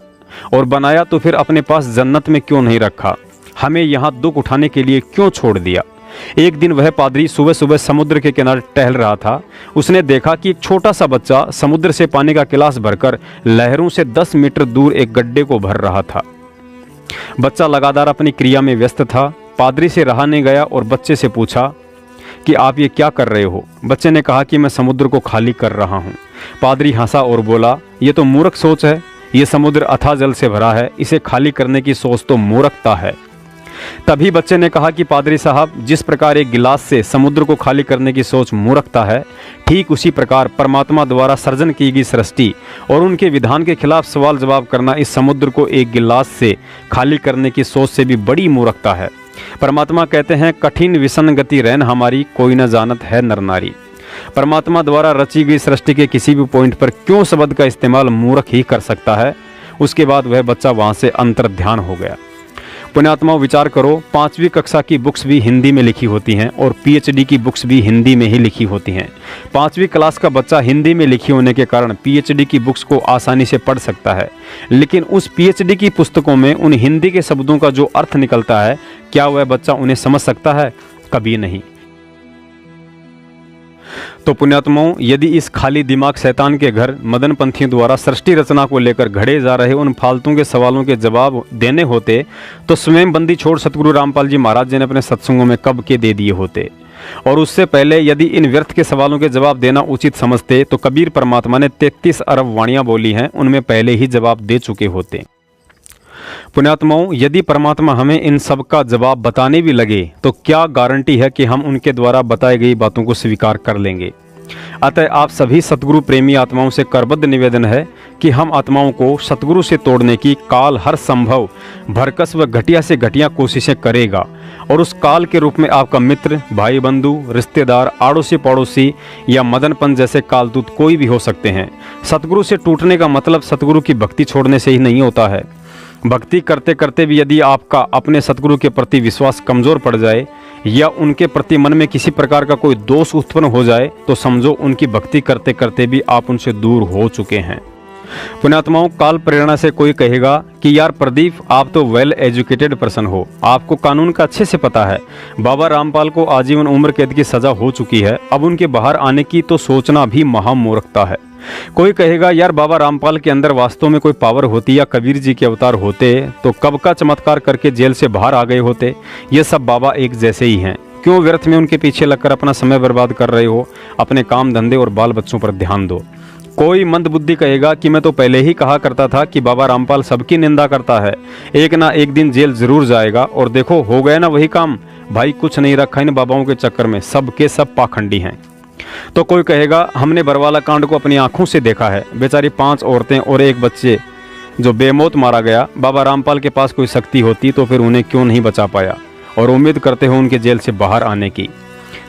Speaker 2: और बनाया तो फिर अपने पास जन्नत में क्यों नहीं रखा, हमें यहाँ दुख उठाने के लिए क्यों छोड़ दिया। एक दिन वह पादरी सुबह सुबह समुद्र के किनारे टहल रहा था। उसने देखा कि एक छोटा सा बच्चा समुद्र से पानी का गिलास भरकर लहरों से 10 मीटर दूर एक गड्ढे को भर रहा था। बच्चा लगातार अपनी क्रिया में व्यस्त था। पादरी से रहा नहीं गया और बच्चे से पूछा कि आप ये क्या कर रहे हो। बच्चे ने कहा कि मैं समुद्र को खाली कर रहा हूँ। पादरी हंसा और बोला, ये तो मूर्ख सोच है, ये समुद्र अथाह जल से भरा है, इसे खाली करने की सोच तो मूर्खता है। तभी बच्चे ने कहा कि पादरी साहब, जिस प्रकार एक गिलास से समुद्र को खाली करने की सोच मूर्खता है, ठीक उसी प्रकार परमात्मा द्वारा सर्जन की गई सृष्टि और उनके विधान के खिलाफ सवाल जवाब करना इस समुद्र को एक गिलास से खाली करने की सोच से भी बड़ी मूर्खता है। परमात्मा कहते हैं, कठिन विषण गति रैन हमारी, कोई न जानत है नर नारी। परमात्मा द्वारा रची गई सृष्टि के किसी भी पॉइंट पर क्यों शब्द का इस्तेमाल मूर्ख ही कर सकता है। उसके बाद वह बच्चा वहां से अंतर्ध्यान हो गया। पुण्यात्माओं, विचार करो, 5वीं कक्षा की बुक्स भी हिंदी में लिखी होती हैं और पीएचडी की बुक्स भी हिंदी में ही लिखी होती हैं। 5वीं क्लास का बच्चा हिंदी में लिखी होने के कारण पीएचडी की बुक्स को आसानी से पढ़ सकता है, लेकिन उस पीएचडी की पुस्तकों में उन हिंदी के शब्दों का जो अर्थ निकलता है, क्या वह बच्चा उन्हें समझ सकता है? कभी नहीं। तो पुण्यात्माओं, यदि इस खाली दिमाग शैतान के घर मदन पंथियों द्वारा सृष्टि रचना को लेकर घड़े जा रहे उन फालतू के सवालों के जवाब देने होते तो स्वयं बंदी छोड़ सतगुरु रामपाल जी महाराज जी ने अपने सत्संगों में कब के दे दिए होते। और उससे पहले यदि इन व्यर्थ के सवालों के जवाब देना उचित समझते तो कबीर परमात्मा ने 33 अरब वाणियां बोली हैं, उनमें पहले ही जवाब दे चुके होते। पुण्यात्माओं, यदि परमात्मा हमें इन सब का जवाब बताने भी लगे तो क्या गारंटी है कि हम उनके द्वारा बताई गई बातों को स्वीकार कर लेंगे। अतः आप सभी सतगुरु प्रेमी आत्माओं से करबद्ध निवेदन है कि हम आत्माओं को सतगुरु से तोड़ने की काल हर संभव भरकस व घटिया से घटिया कोशिशें करेगा, और उस काल के रूप में आपका मित्र, भाई बंधु, रिश्तेदार, आड़ोसी पड़ोसी या मदनपन जैसे कालदूत कोई भी हो सकते हैं। सतगुरु से टूटने का मतलब सतगुरु की भक्ति छोड़ने से ही नहीं होता है। भक्ति करते करते भी यदि आपका अपने सतगुरु के प्रति विश्वास कमजोर पड़ जाए या उनके प्रति मन में किसी प्रकार का कोई दोष उत्पन्न हो जाए तो समझो उनकी भक्ति करते करते भी आप उनसे दूर हो चुके हैं। पुण्यात्माओं, काल प्रेरणा से कोई कहेगा कि यार प्रदीप, आप तो वेल एजुकेटेड पर्सन हो, आपको कानून का अच्छे से पता है। बाबा रामपाल को आजीवन उम्र कैद की सजा हो चुकी है, अब उनके बाहर आने की तो सोचना भी महामूर्खता है। कोई कहेगा यार बाबा रामपाल के अंदर वास्तव में कोई पावर होती या कबीर जी के अवतार होते तो कब का चमत्कार करके जेल से बाहर आ गए होते। ये सब बाबा एक जैसे ही हैं, क्यों व्यर्थ में उनके पीछे लगकर अपना समय बर्बाद कर रहे हो। अपने काम धंधे और बाल बच्चों पर ध्यान दो। कोई मंदबुद्धि कहेगा कि मैं तो पहले ही कहा करता था कि बाबा रामपाल सबकी निंदा करता है, एक ना एक दिन जेल जरूर जाएगा, और देखो हो गया ना वही काम। भाई कुछ नहीं रखा इन बाबाओं के चक्कर में, सब के सब पाखंडी हैं। तो कोई कहेगा हमने बरवाला कांड को अपनी आंखों से देखा है, बेचारी 5 औरतें और एक बच्चे जो बेमौत मारा गया। बाबा रामपाल के पास कोई शक्ति होती तो फिर उन्हें क्यों नहीं बचा पाया, और उम्मीद करते हो उनके जेल से बाहर आने की।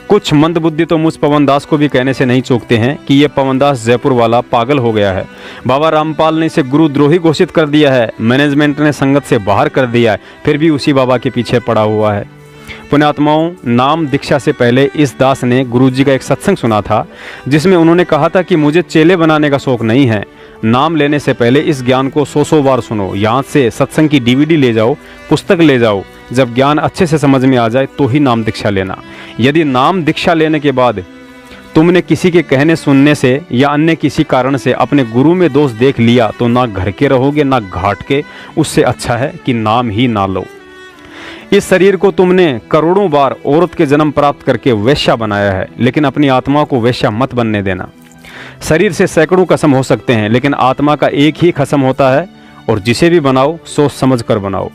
Speaker 2: कुछ मंदबुद्धि तो मुझ पवन दास को भी कहने से नहीं चूकते हैं कि ये पवन दास जयपुर वाला पागल हो गया है। बाबा रामपाल ने इसे गुरुद्रोही घोषित कर दिया है, मैनेजमेंट ने संगत से बाहर कर दिया है, फिर भी उसी बाबा के पीछे पड़ा हुआ है। पुण्यात्माओं, नाम दीक्षा से पहले इस दास ने गुरुजी का एक सत्संग सुना था जिसमें उन्होंने कहा था कि मुझे चेले बनाने का शौक नहीं है। नाम लेने से पहले इस ज्ञान को 100 बार सुनो, यहाँ से सत्संग की DVD ले जाओ, पुस्तक ले जाओ। जब ज्ञान अच्छे से समझ में आ जाए तो ही नाम दीक्षा लेना। यदि नाम दीक्षा लेने के बाद तुमने किसी के कहने सुनने से या अन्य किसी कारण से अपने गुरु में दोष देख लिया तो ना घर के रहोगे ना घाट के। उससे अच्छा है कि नाम ही ना लो। इस शरीर को तुमने करोड़ों बार औरत के जन्म प्राप्त करके वैश्या बनाया है, लेकिन अपनी आत्मा को वैश्या मत बनने देना। शरीर से सैकड़ों कसम हो सकते हैं, लेकिन आत्मा का एक ही कसम होता है, और जिसे भी बनाओ सोच समझ कर बनाओ।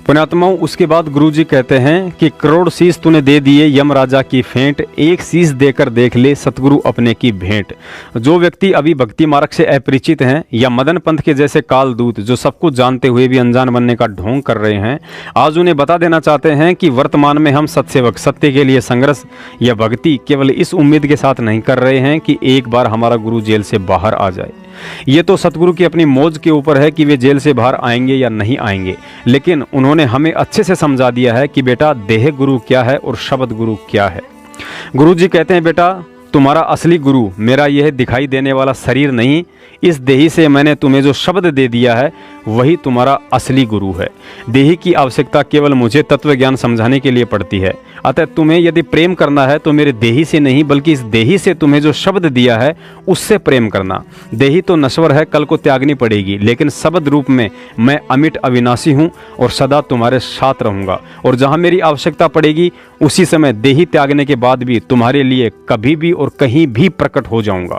Speaker 2: पुण्यात्माओं, उसके बाद गुरुजी कहते हैं कि करोड़ शीश तूने दे दिए यम राजा की फेंट, एक शीश देकर देख ले सतगुरु अपने की भेंट। जो व्यक्ति अभी भक्ति मार्ग से अपरिचित हैं या मदन पंथ के जैसे कालदूत जो सब कुछ जानते हुए भी अनजान बनने का ढोंग कर रहे हैं, आज उन्हें बता देना चाहते हैं कि वर्तमान में हम सत्सेवक सत्य के लिए संघर्ष या भक्ति केवल इस उम्मीद के साथ नहीं कर रहे हैं कि एक बार हमारा गुरु जेल से बाहर आ जाए। ये तो सतगुरु की अपनी मौज के ऊपर है कि वे जेल से बाहर आएंगे या नहीं आएंगे, लेकिन उन्होंने हमें अच्छे से समझा दिया है कि बेटा देह गुरु क्या है और शब्द गुरु क्या है। गुरु जी कहते हैं बेटा तुम्हारा असली गुरु मेरा यह दिखाई देने वाला शरीर नहीं, इस देही से मैंने तुम्हें जो शब्द दे दिया है वही तुम्हारा असली गुरु है। देही की आवश्यकता केवल मुझे तत्व ज्ञान समझाने के लिए पड़ती है। अतः तुम्हें यदि प्रेम करना है तो मेरे देही से नहीं बल्कि इस देही से तुम्हें जो शब्द दिया है उससे प्रेम करना। देही तो नश्वर है, कल को त्यागनी पड़ेगी, लेकिन शब्द रूप में मैं अमिट अविनाशी हूँ और सदा तुम्हारे साथ रहूँगा, और जहाँ मेरी आवश्यकता पड़ेगी उसी समय देही त्यागने के बाद भी तुम्हारे लिए कभी भी और कहीं भी प्रकट हो जाऊँगा।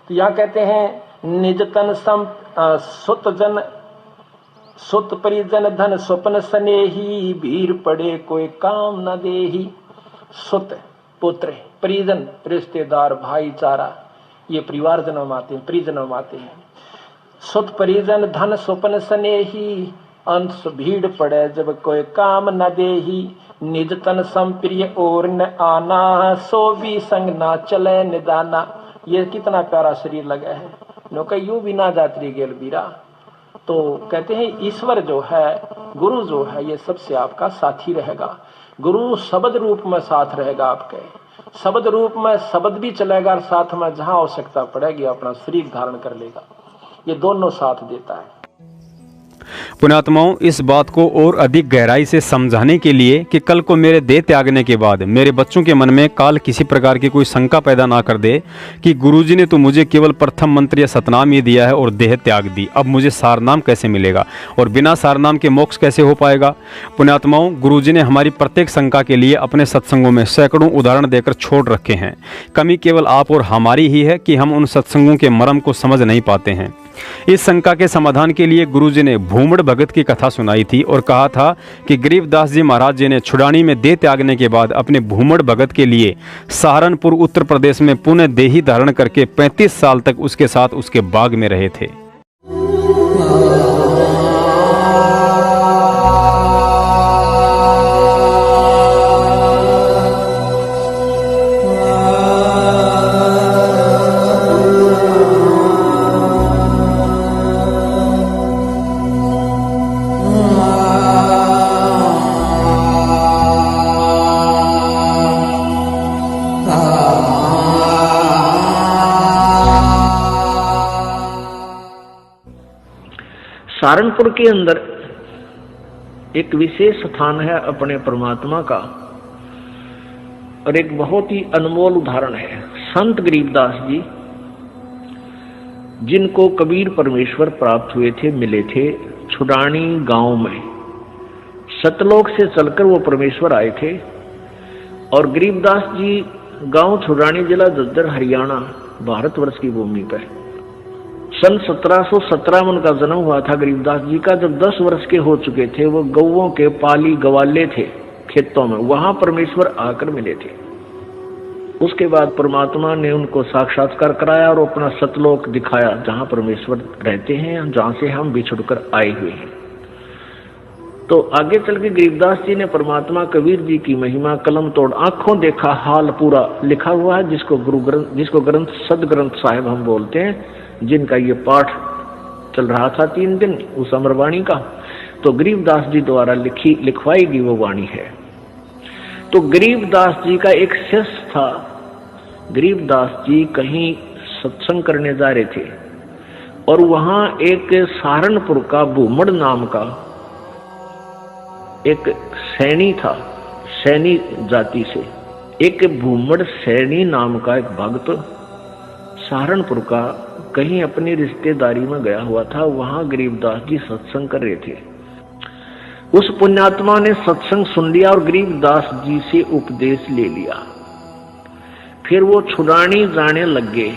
Speaker 8: तो यहाँ कहते हैं निज तन सुत परिजन धन स्वप्न स्नेही, भीर पड़े कोई काम न देही। सुत पुत्र, परिजन रिश्तेदार, भाईचारा, ये परिवार जन्म आते हैं, परिजन्म आते हैं। सुत परिजन धन स्वप्न स्नेही, अंश भीड़ पड़े जब कोई काम न देही। निज तन संप्रिय और न आना, सो भी संग ना चले निदाना। ये कितना प्यारा शरीर लगा है, नो यूं भी ना जात्री गेल बीरा। तो कहते हैं ईश्वर जो है, गुरु जो है, ये सबसे आपका साथी रहेगा। गुरु शब्द रूप में साथ रहेगा आपके, शब्द रूप में शब्द भी चलेगा और साथ में जहां आवश्यकता पड़ेगी अपना शरीर धारण कर लेगा। ये दोनों साथ देता है।
Speaker 2: पुण्यात्माओं, इस बात को और अधिक गहराई से समझाने के लिए कि कल को मेरे देह त्यागने के बाद मेरे बच्चों के मन में काल किसी प्रकार की कोई शंका पैदा ना कर दे कि गुरुजी ने तो मुझे केवल प्रथम मंत्र या सतनाम ही दिया है और देह त्याग दी, अब मुझे सारनाम कैसे मिलेगा और बिना सारनाम के मोक्ष कैसे हो पाएगा। पुण्यात्माओं, गुरुजी ने हमारी प्रत्येक शंका के लिए अपने सत्संगों में सैकड़ों उदाहरण देकर छोड़ रखे हैं। कमी केवल आप और हमारी ही है कि हम उन सत्संगों के मर्म को समझ नहीं पाते हैं। इस शंका के समाधान के लिए गुरुजी ने भूमड़ भगत की कथा सुनाई थी और कहा था कि गरीबदास जी महाराज जी ने छुड़ानी में देह त्यागने के बाद अपने भूमड़ भगत के लिए सहारनपुर उत्तर प्रदेश में पुण्य देही धारण करके 35 साल तक उसके साथ उसके बाग में रहे थे।
Speaker 3: सहारनपुर के अंदर एक विशेष स्थान है अपने परमात्मा का और एक बहुत ही अनमोल उदाहरण है। संत गरीबदास जी, जिनको कबीर परमेश्वर प्राप्त हुए थे, मिले थे छुड़ानी गांव में। सतलोक से चलकर वो परमेश्वर आए थे और गरीबदास जी गांव छुड़ानी, जिला झज्जर, हरियाणा, भारतवर्ष की भूमि पर सन 1717 में उनका जन्म हुआ था गरीबदास जी का। जब 10 वर्ष के हो चुके थे, वो गौओं के पाली गवाले थे खेतों में, वहां परमेश्वर आकर मिले थे। उसके बाद परमात्मा ने उनको साक्षात्कार कराया और अपना सतलोक दिखाया, जहां परमेश्वर रहते हैं, जहां से हम बिछुड़कर आए हुए हैं। तो आगे चल के गरीबदास जी ने परमात्मा कबीर जी की महिमा कलम तोड़ आंखों देखा हाल पूरा लिखा हुआ है, जिसको ग्रंथ सदग्रंथ साहिब हम बोलते हैं, जिनका ये पाठ चल रहा था 3 दिन उस अमरवाणी का। तो गरीबदास जी द्वारा लिखवाई गई वो वाणी है। तो गरीबदास जी का एक शिष्य था। गरीबदास जी कहीं सत्संग करने जा रहे थे और वहां एक सहारनपुर का भूमड़ नाम का एक सैनी था, सैनी जाति से एक भूमड़ सैनी नाम का एक भक्त सहारनपुर का कहीं अपनी रिश्तेदारी में गया हुआ था। वहां गरीबदास जी सत्संग कर रहे थे। उस पुण्यात्मा ने सत्संग सुन लिया और गरीबदास जी से उपदेश ले लिया। फिर वो छुड़ानी जाने लग गए,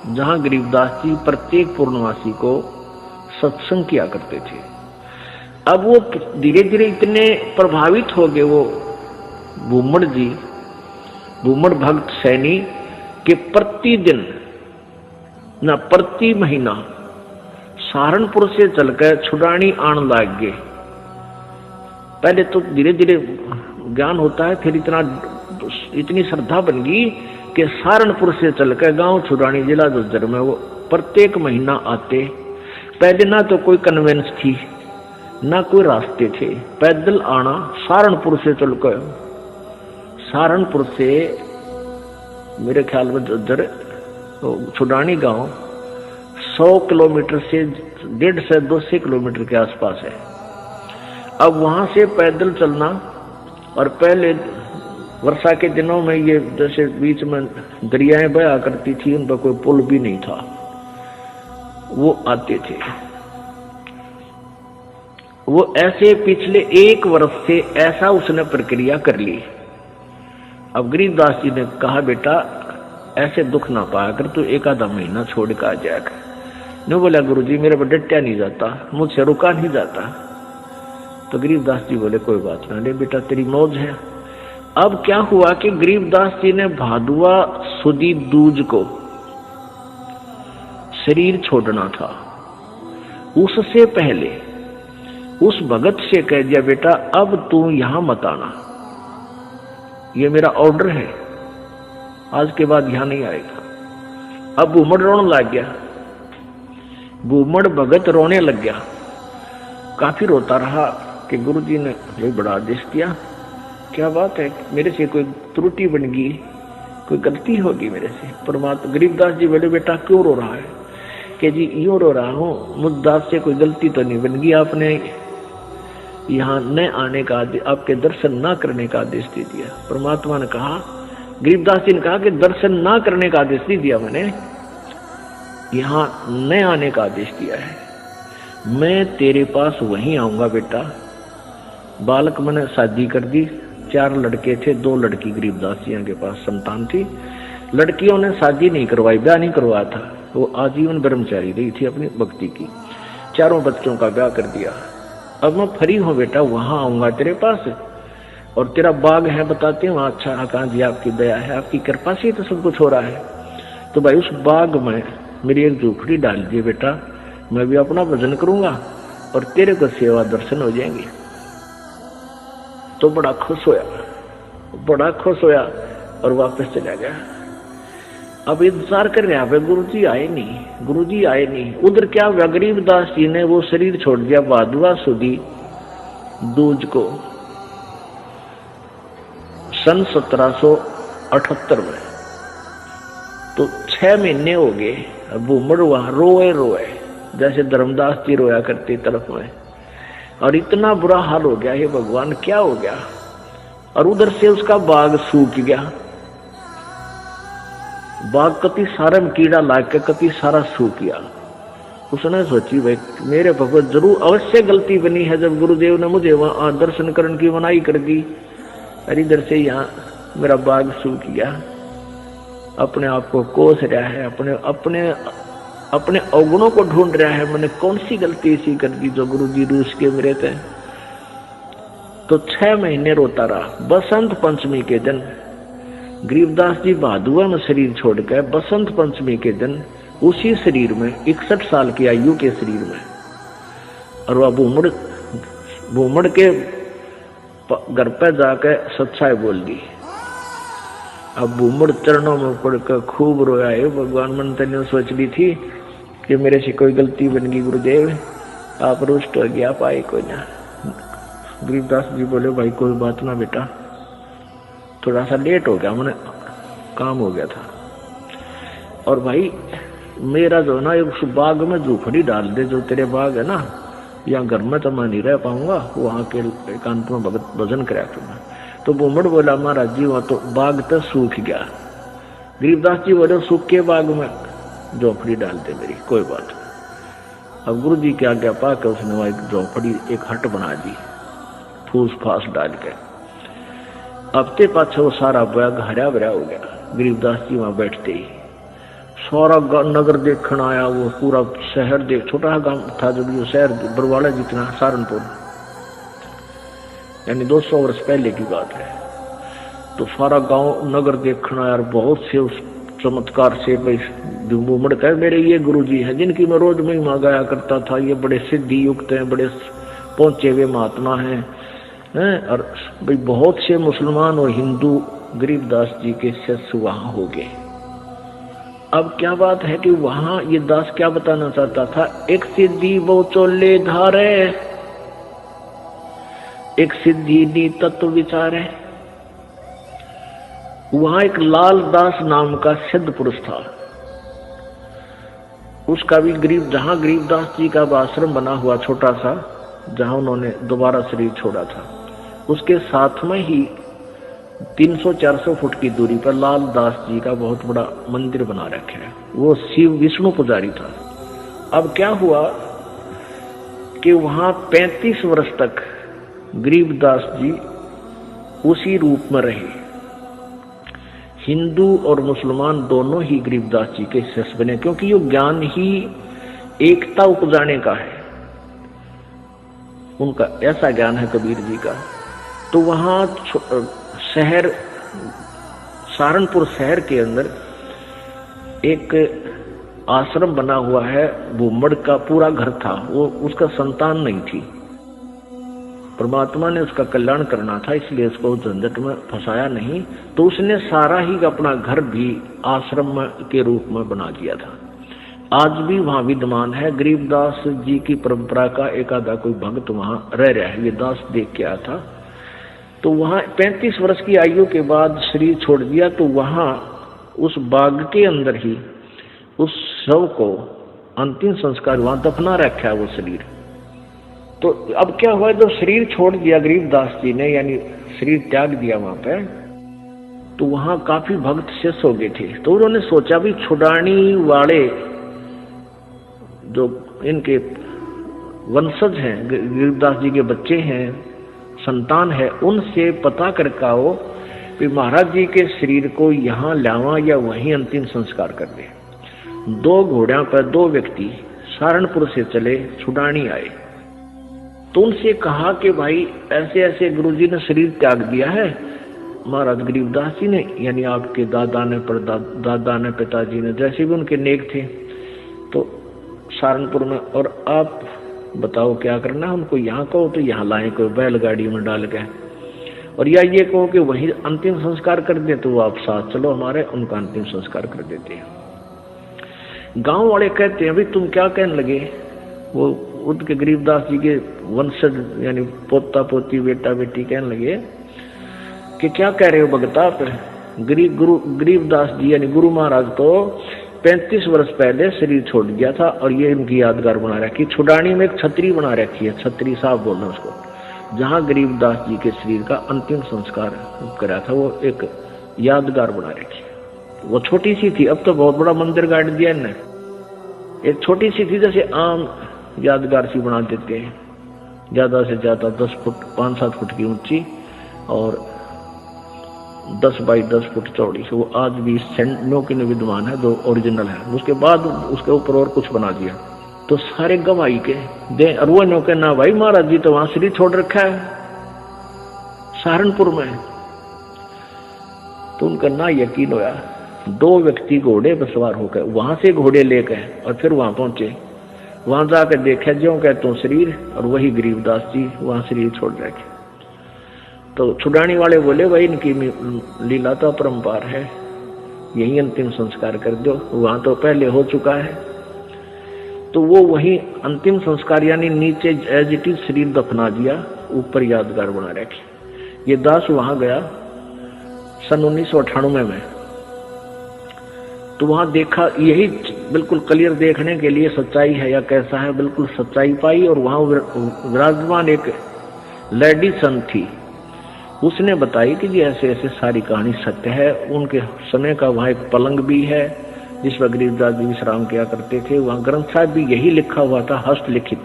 Speaker 3: जहां गरीबदास जी प्रत्येक पूर्णवासी को सत्संग किया करते थे। अब वो धीरे धीरे इतने प्रभावित हो गए वो भूमड़ जी, भूमड़ भक्त सैनी, के प्रतिदिन ना प्रति महीना सहारनपुर से चलकर छुड़ानी आने लग गए। पहले तो धीरे धीरे ज्ञान होता है, फिर इतनी श्रद्धा बन गई कि सहारनपुर से चलकर गांव छुड़ानी, जिला झज्जर में वो प्रत्येक महीना आते। पहले ना तो कोई कन्वेंस थी, ना कोई रास्ते थे, पैदल आना सहारनपुर से चलकर। सहारनपुर से मेरे ख्याल में झज्जर छुड़ानी गांव 100 किलोमीटर से 150 से 200 किलोमीटर के आसपास है। अब वहां से पैदल चलना, और पहले वर्षा के दिनों में ये जैसे बीच में दरियाएं बहा करती थी, उन पर कोई पुल भी नहीं था, वो आते थे। वो ऐसे पिछले 1 वर्ष से ऐसा उसने प्रक्रिया कर ली। अब गरीबदास जी ने कहा, बेटा ऐसे दुख ना पाया कर, तू 1 आधा महीना छोड़ कर आ जाएगा। ने बोला गुरुजी मेरे पर डटया नहीं जाता, मुझसे रुका नहीं जाता। तो गरीबदास जी बोले कोई बात ना, ले बेटा तेरी मौज है। अब क्या हुआ कि गरीबदास जी ने भादुआ सुदी दूज को शरीर छोड़ना था, उससे पहले उस भगत से कह दिया बेटा अब तू यहां मत आना, ये मेरा ऑर्डर है, आज के बाद यहां नहीं आएगा। अब भूमड़ रोने लग गया, भूमड़ भगत रोने लग गया, काफी रोता रहा कि गुरुजी ने ये बड़ा आदेश दिया, क्या बात है, मेरे से कोई त्रुटि बन गई, कोई गलती होगी मेरे से। परमात्मा गरीबदास जी बोले बेटा क्यों रो रहा है? कि जी यूं रो रहा हूं, मुझदास से कोई गलती तो नहीं बन गई, आपने यहाँ न आने का, आपके दर्शन ना करने का आदेश दे दिया। परमात्मा ने कहा, गरीबदास जी ने कहा कि दर्शन ना करने का आदेश नहीं दिया मैंने, यहाँ न आने का आदेश दिया है। मैं तेरे पास वहीं आऊंगा बेटा। बालक मैंने शादी कर दी, 4 लड़के थे, 2 लड़की गरीबदास जी के पास संतान थी। लड़कियों ने शादी नहीं करवाई, ब्याह नहीं करवाया था, वो आजीवन ब्रह्मचारी रही थी अपनी भक्ति की। 4 बच्चों का ब्याह कर दिया। अब मैं फ्री हूं बेटा, वहां आऊंगा तेरे पास, और तेरा बाग है बताते हैं वहां। अच्छा कहाँ जी आपकी दया है, आपकी कृपा से तो सब कुछ हो रहा है। तो भाई उस बाग में मेरी एक झोपड़ी डाल दिए बेटा, मैं भी अपना भजन करूंगा और तेरे को सेवा दर्शन हो जाएंगे। तो बड़ा खुश होया और वापस चला गया। अब इंतजार कर रहा है, गुरुजी आए नहीं। उधर क्या हुआ, गरीबदास जी ने वो शरीर छोड़ दिया भादुआ सुदी दूज को सन 1778 में। तो 6 महीने हो गए। अब भूमड़ वहां रोए जैसे धर्मदास जी रोया करते तरफ में, और इतना बुरा हाल हो गया, हे भगवान क्या हो गया। और उधर से उसका बाग सूख गया, बाग कति सारे में कीड़ा लाग के कति सारा सूख गया। उसने सोची भाई मेरे भगवत जरूर अवश्य गलती बनी है, जब गुरुदेव ने मुझे वहां दर्शन करने की मनाही कर दी, और इधर से यहाँ मेरा बाग सूख गया। अपने आप को कोस रहा है, अपने अवगुणों को ढूंढ रहा है, मैंने कौन सी गलती ऐसी कर दी जो गुरुजी रूस के मेरे थे। तो 6 महीने रोता रहा। बसंत पंचमी के दिन गरीबदास जी भादुआ में शरीर छोड़ गए। बसंत पंचमी के दिन उसी शरीर में 61 साल की आयु के शरीर में, और वह भूमड़ के घर पर जाकर सच्चाई बोल दी। अब भूमड़ चरणों में पड़कर खूब रोया, है भगवान मन तने सोच ली थी कि मेरे से कोई गलती बन गई, गुरुदेव आप रुष्ट हो गया, पाए कोई ना। गरीबदास जी बोले भाई कोई बात ना बेटा, थोड़ा सा लेट हो गया, मैंने काम हो गया था। और भाई मेरा जो ना उस बाग में झोपड़ी डाल दे, जो तेरे बाग है ना, यहाँ घर में तो मैं नहीं रह पाऊंगा, वहां के एकांत में भगत भजन कराया तुम्हें। तो भूमड़ बोला महाराज जी वहां तो बाग तो सूख गया। गरीबदास जी बोले सूखे बाग में झोपड़ी डाल दे मेरी, कोई बात नहीं। अब गुरु जी की आज्ञा पाकर उसने वहां एक झोपड़ी, एक हट बना दी फूस फास डाल के। अब ते पाछे वो सारा बाग हरा भरा हो गया। गरीबदास जी वहां बैठते ही सारा नगर देखने आया, वो पूरा शहर देख, छोटा गांव था जब ये शहर बरवाड़ा जितना, सहारनपुर, यानी 200 वर्ष पहले की बात है। तो सारा गांव नगर देखना यार, बहुत से उस चमत्कार से भाई भूमड़ कह मेरे ये गुरुजी हैं जिनकी मैं रोज महिमा गाया करता था, ये बड़े सिद्धि युक्त हैं, बड़े पहुंचे हुए महात्मा हैं। और भाई बहुत से मुसलमान और हिंदू गरीबदास जी के शिष्य वहां हो गए। अब क्या बात है कि वहां ये दास क्या बताना चाहता था, एक सिद्धि वो चोले धारे, एक सिद्धि दी तत्व विचार है। वहां एक लाल दास नाम का सिद्ध पुरुष था, उसका भी जहां गरीबदास जी का आश्रम बना हुआ छोटा सा, जहां उन्होंने दोबारा शरीर छोड़ा था, उसके साथ में ही 300-400 फुट की दूरी पर लाल दास जी का बहुत बड़ा मंदिर बना रखा है। वो शिव विष्णु पुजारी था। अब क्या हुआ कि वहां 35 वर्ष तक गरीबदास जी उसी रूप में रहे। हिंदू और मुसलमान दोनों ही गरीबदास जी के शिष्य बने, क्योंकि ये ज्ञान ही एकता उपजाने का है, उनका ऐसा ज्ञान है कबीर जी का। तो वहां शहर सहारनपुर शहर के अंदर एक आश्रम बना हुआ है, भूमड़ का पूरा घर था, वो उसका संतान नहीं थी। परमात्मा ने उसका कल्याण करना था, इसलिए उसको झंझट में फंसाया नहीं, तो उसने सारा ही अपना घर भी आश्रम के रूप में बना दिया था। आज भी वहां विद्यमान है। गरीबदास जी की परंपरा का एक आधा कोई भक्त वहां रह रहा है, ये दास देख के आया था। तो वहां 35 वर्ष की आयु के बाद शरीर छोड़ दिया, तो वहां उस बाग के अंदर ही उस शव को अंतिम संस्कार वहां दफना रखा है वो शरीर। तो अब क्या हुआ, जब शरीर छोड़ दिया गरीबदास जी ने, यानी शरीर त्याग दिया वहां पे, तो वहां काफी भक्त शेष हो गए थे। तो उन्होंने सोचा भी छुड़ानी वाले जो इनके वंशज हैं, गरीबदास जी के बच्चे हैं, संतान है, उनसे पता करके आओ कि महाराज जी के शरीर को यहाँ लावा या वहीं अंतिम संस्कार कर दे। 2 घोड़ों पर 2 व्यक्ति सहारनपुर से चले, छुड़ानी आए। तो उनसे कहा कि भाई ऐसे ऐसे गुरुजी ने शरीर त्याग दिया है, महाराज गरीबदास जी ने, यानी आपके दादा ने, दादा ने, पिताजी ने, जैसे भी उनके नेक थे, तो सहारनपुर में, और आप बताओ क्या करना है। उनको यहाँ कहो तो यहाँ लाए, कोई बैलगाड़ी में डाल के, और या ये कहो कि वही अंतिम संस्कार कर दे, तो वो आप साथ चलो हमारे, उनका अंतिम संस्कार कर देते हैं। गांव वाले कहते हैं भाई तुम क्या कहने लगे, वो उनके गरीबदास जी के वंशज यानी पोता पोती बेटा बेटी कहने लगे कि क्या कह रहे हो भगता आप, गरीबदास जी यानी गुरु महाराज तो 35 वर्ष पहले शरीर छोड़ दिया था, और ये इनकी यादगार बना रखी। छुड़ानी में एक छतरी बना रखी है, छतरी साहब बोलना उसको, जहां गरीबदास जी के शरीर का अंतिम संस्कार करा था, वो एक यादगार बना रखी। वो छोटी सी थी, अब तो बहुत बड़ा मंदिर गाड़ दिया इन्हें। एक छोटी सी थी, जैसे आम यादगार सी बना देते हैं, ज्यादा से ज्यादा 10 फुट 5-7 फुट की ऊंची और 10 बाई 10 फुट चौड़ी। वो आज भी सेंटनों की विद्यमान है, जो ओरिजिनल है। उसके बाद उसके ऊपर और कुछ बना दिया, तो सारे गवाही के दे, और वो नो के ना भाई महाराज जी तो वहां शरीर छोड़ रखा है सहारनपुर में। तो उनका ना यकीन होया, 2 व्यक्ति घोड़े पर सवार होकर वहां से घोड़े लेकर और फिर वहां पहुंचे। वहां जाकर देखा जो कहते हो शरीर, और वही गरीबदास जी वहां शरीर छोड़ रखे। तो छुड़ानी वाले बोले भाई इनकी लीला तो अपरंपार है, यही अंतिम संस्कार कर दो, वहां तो पहले हो चुका है। तो वो वही अंतिम संस्कार यानी नीचे एज इट इज शरीर दफना दिया, ऊपर यादगार बना रखे। ये दास वहां गया सन 1998 में, तो वहां देखा, यही बिल्कुल क्लियर देखने के लिए सच्चाई है या कैसा है, बिल्कुल सच्चाई पाई। और वहां विराजमान एक लेडी संत थी, उसने बताई कि जी ऐसे ऐसे सारी कहानी सत्य है। उनके समय का वहां एक पलंग भी है जिस पर गरीबदास जी विश्राम किया करते थे। वहां ग्रंथ साहब भी यही लिखा हुआ था, हस्तलिखित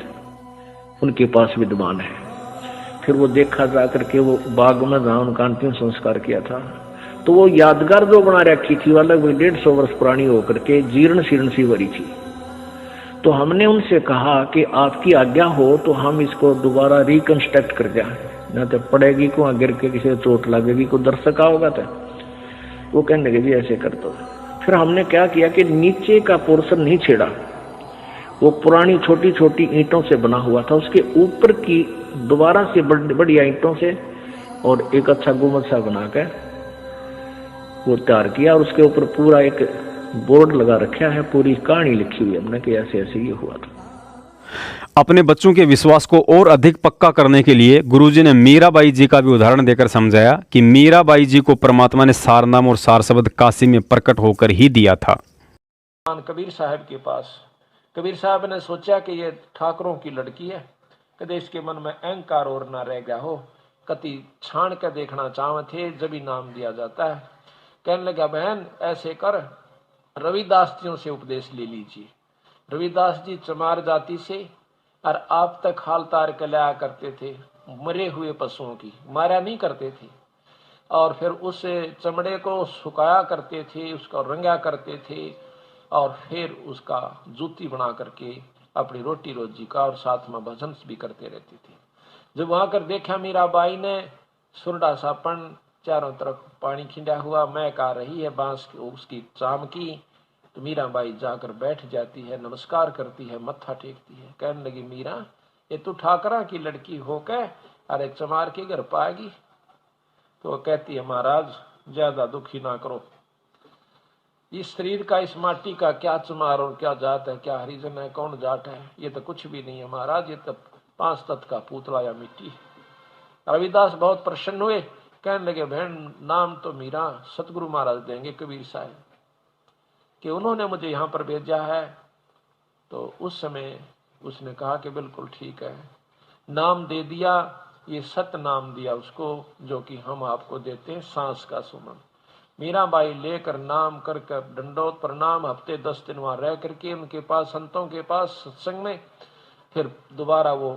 Speaker 3: उनके पास विद्यमान है। फिर वो देखा जा करके वो बाग में जहां उनका अंतिम संस्कार किया था, तो वो यादगार जो बना रखी थी वाला वो 150 वर्ष पुरानी होकर के जीर्ण शीर्ण सी भरी थी। तो हमने उनसे कहा कि आपकी आज्ञा हो तो हम इसको दोबारा रिकंस्ट्रक्ट कर जाए, ना तो पड़ेगी को गिर के किसी चोट लगेगी, को दर्शक होगा। तो वो कहने लगे जी ऐसे कर दो। फिर हमने क्या किया कि नीचे का पोर्शन नहीं छेड़ा, वो पुरानी छोटी छोटी ईंटों से बना हुआ था, उसके ऊपर की दोबारा से बढ़िया ईंटों से और एक अच्छा गुम्बद सा बनाकर वो तैयार किया, और उसके ऊपर पूरा एक बोर्ड लगा रखा है, पूरी कहानी लिखी हुई हमने कि ऐसे ऐसे ये हुआ था।
Speaker 2: अपने बच्चों के विश्वास को और अधिक पक्का करने के लिए गुरुजी ने मीराबाई जी का भी उदाहरण देकर समझाया कि मीराबाई जी को परमात्मा ने सारनाम और सार शब्द काशी में प्रकट होकर ही दिया था।
Speaker 8: कबीर साहब के पास कबीर साहब ने सोचा कि ये ठाकरों की लड़की है, कदे इसके मन में अहंकार और ना रह गया हो, कति छान कर देखना चाहते थे, जब ही नाम दिया जाता है। कहने लगा बहन ऐसे कर, रविदास जियों से उपदेश ले लीजिए। रविदास जी चमार जाति से और आप तक हाल तार के लाया करते थे, मरे हुए पशुओं की, मारा नहीं करते थे, और फिर उस चमड़े को सुखाया करते थे, उसको रंगा करते थे, और फिर उसका जूती बना करके अपनी रोटी रोजी का और साथ में भजन भी करते रहती थी। जब वहां कर देखा मीराबाई ने सुरडा सापन चारों तरफ पानी खिंडा हुआ, महक आ रही है बांस की उसकी चाम की, तो मीराबाई जाकर बैठ जाती है, नमस्कार करती है, मत्था टेकती है। कहने लगी मीरा, ये तू ठाकरा की लड़की होकर अरे चमार के घर पाएगी? तो वो कहती है महाराज ज्यादा दुखी ना करो, इस शरीर का इस माटी का क्या चमार और क्या जात है, क्या हरिजन है, कौन जाट है, ये तो कुछ भी नहीं है महाराज, ये तो 5 तत्व का पुतला या मिट्टी। रविदास बहुत प्रसन्न हुए, कहने लगे बहन नाम तो मीरा सतगुरु महाराज देंगे कबीर साहब कि उन्होंने मुझे यहाँ पर भेजा है। तो उस समय उसने कहा कि बिल्कुल ठीक है, नाम दे दिया, ये सत नाम दिया उसको जो कि हम आपको देते हैं, सांस का सुमन। मीराबाई लेकर नाम कर दंडोत प्रणाम, हफ्ते 10 दिन वहां रह करके उनके पास संतों के पास सत्संग में, फिर दोबारा वो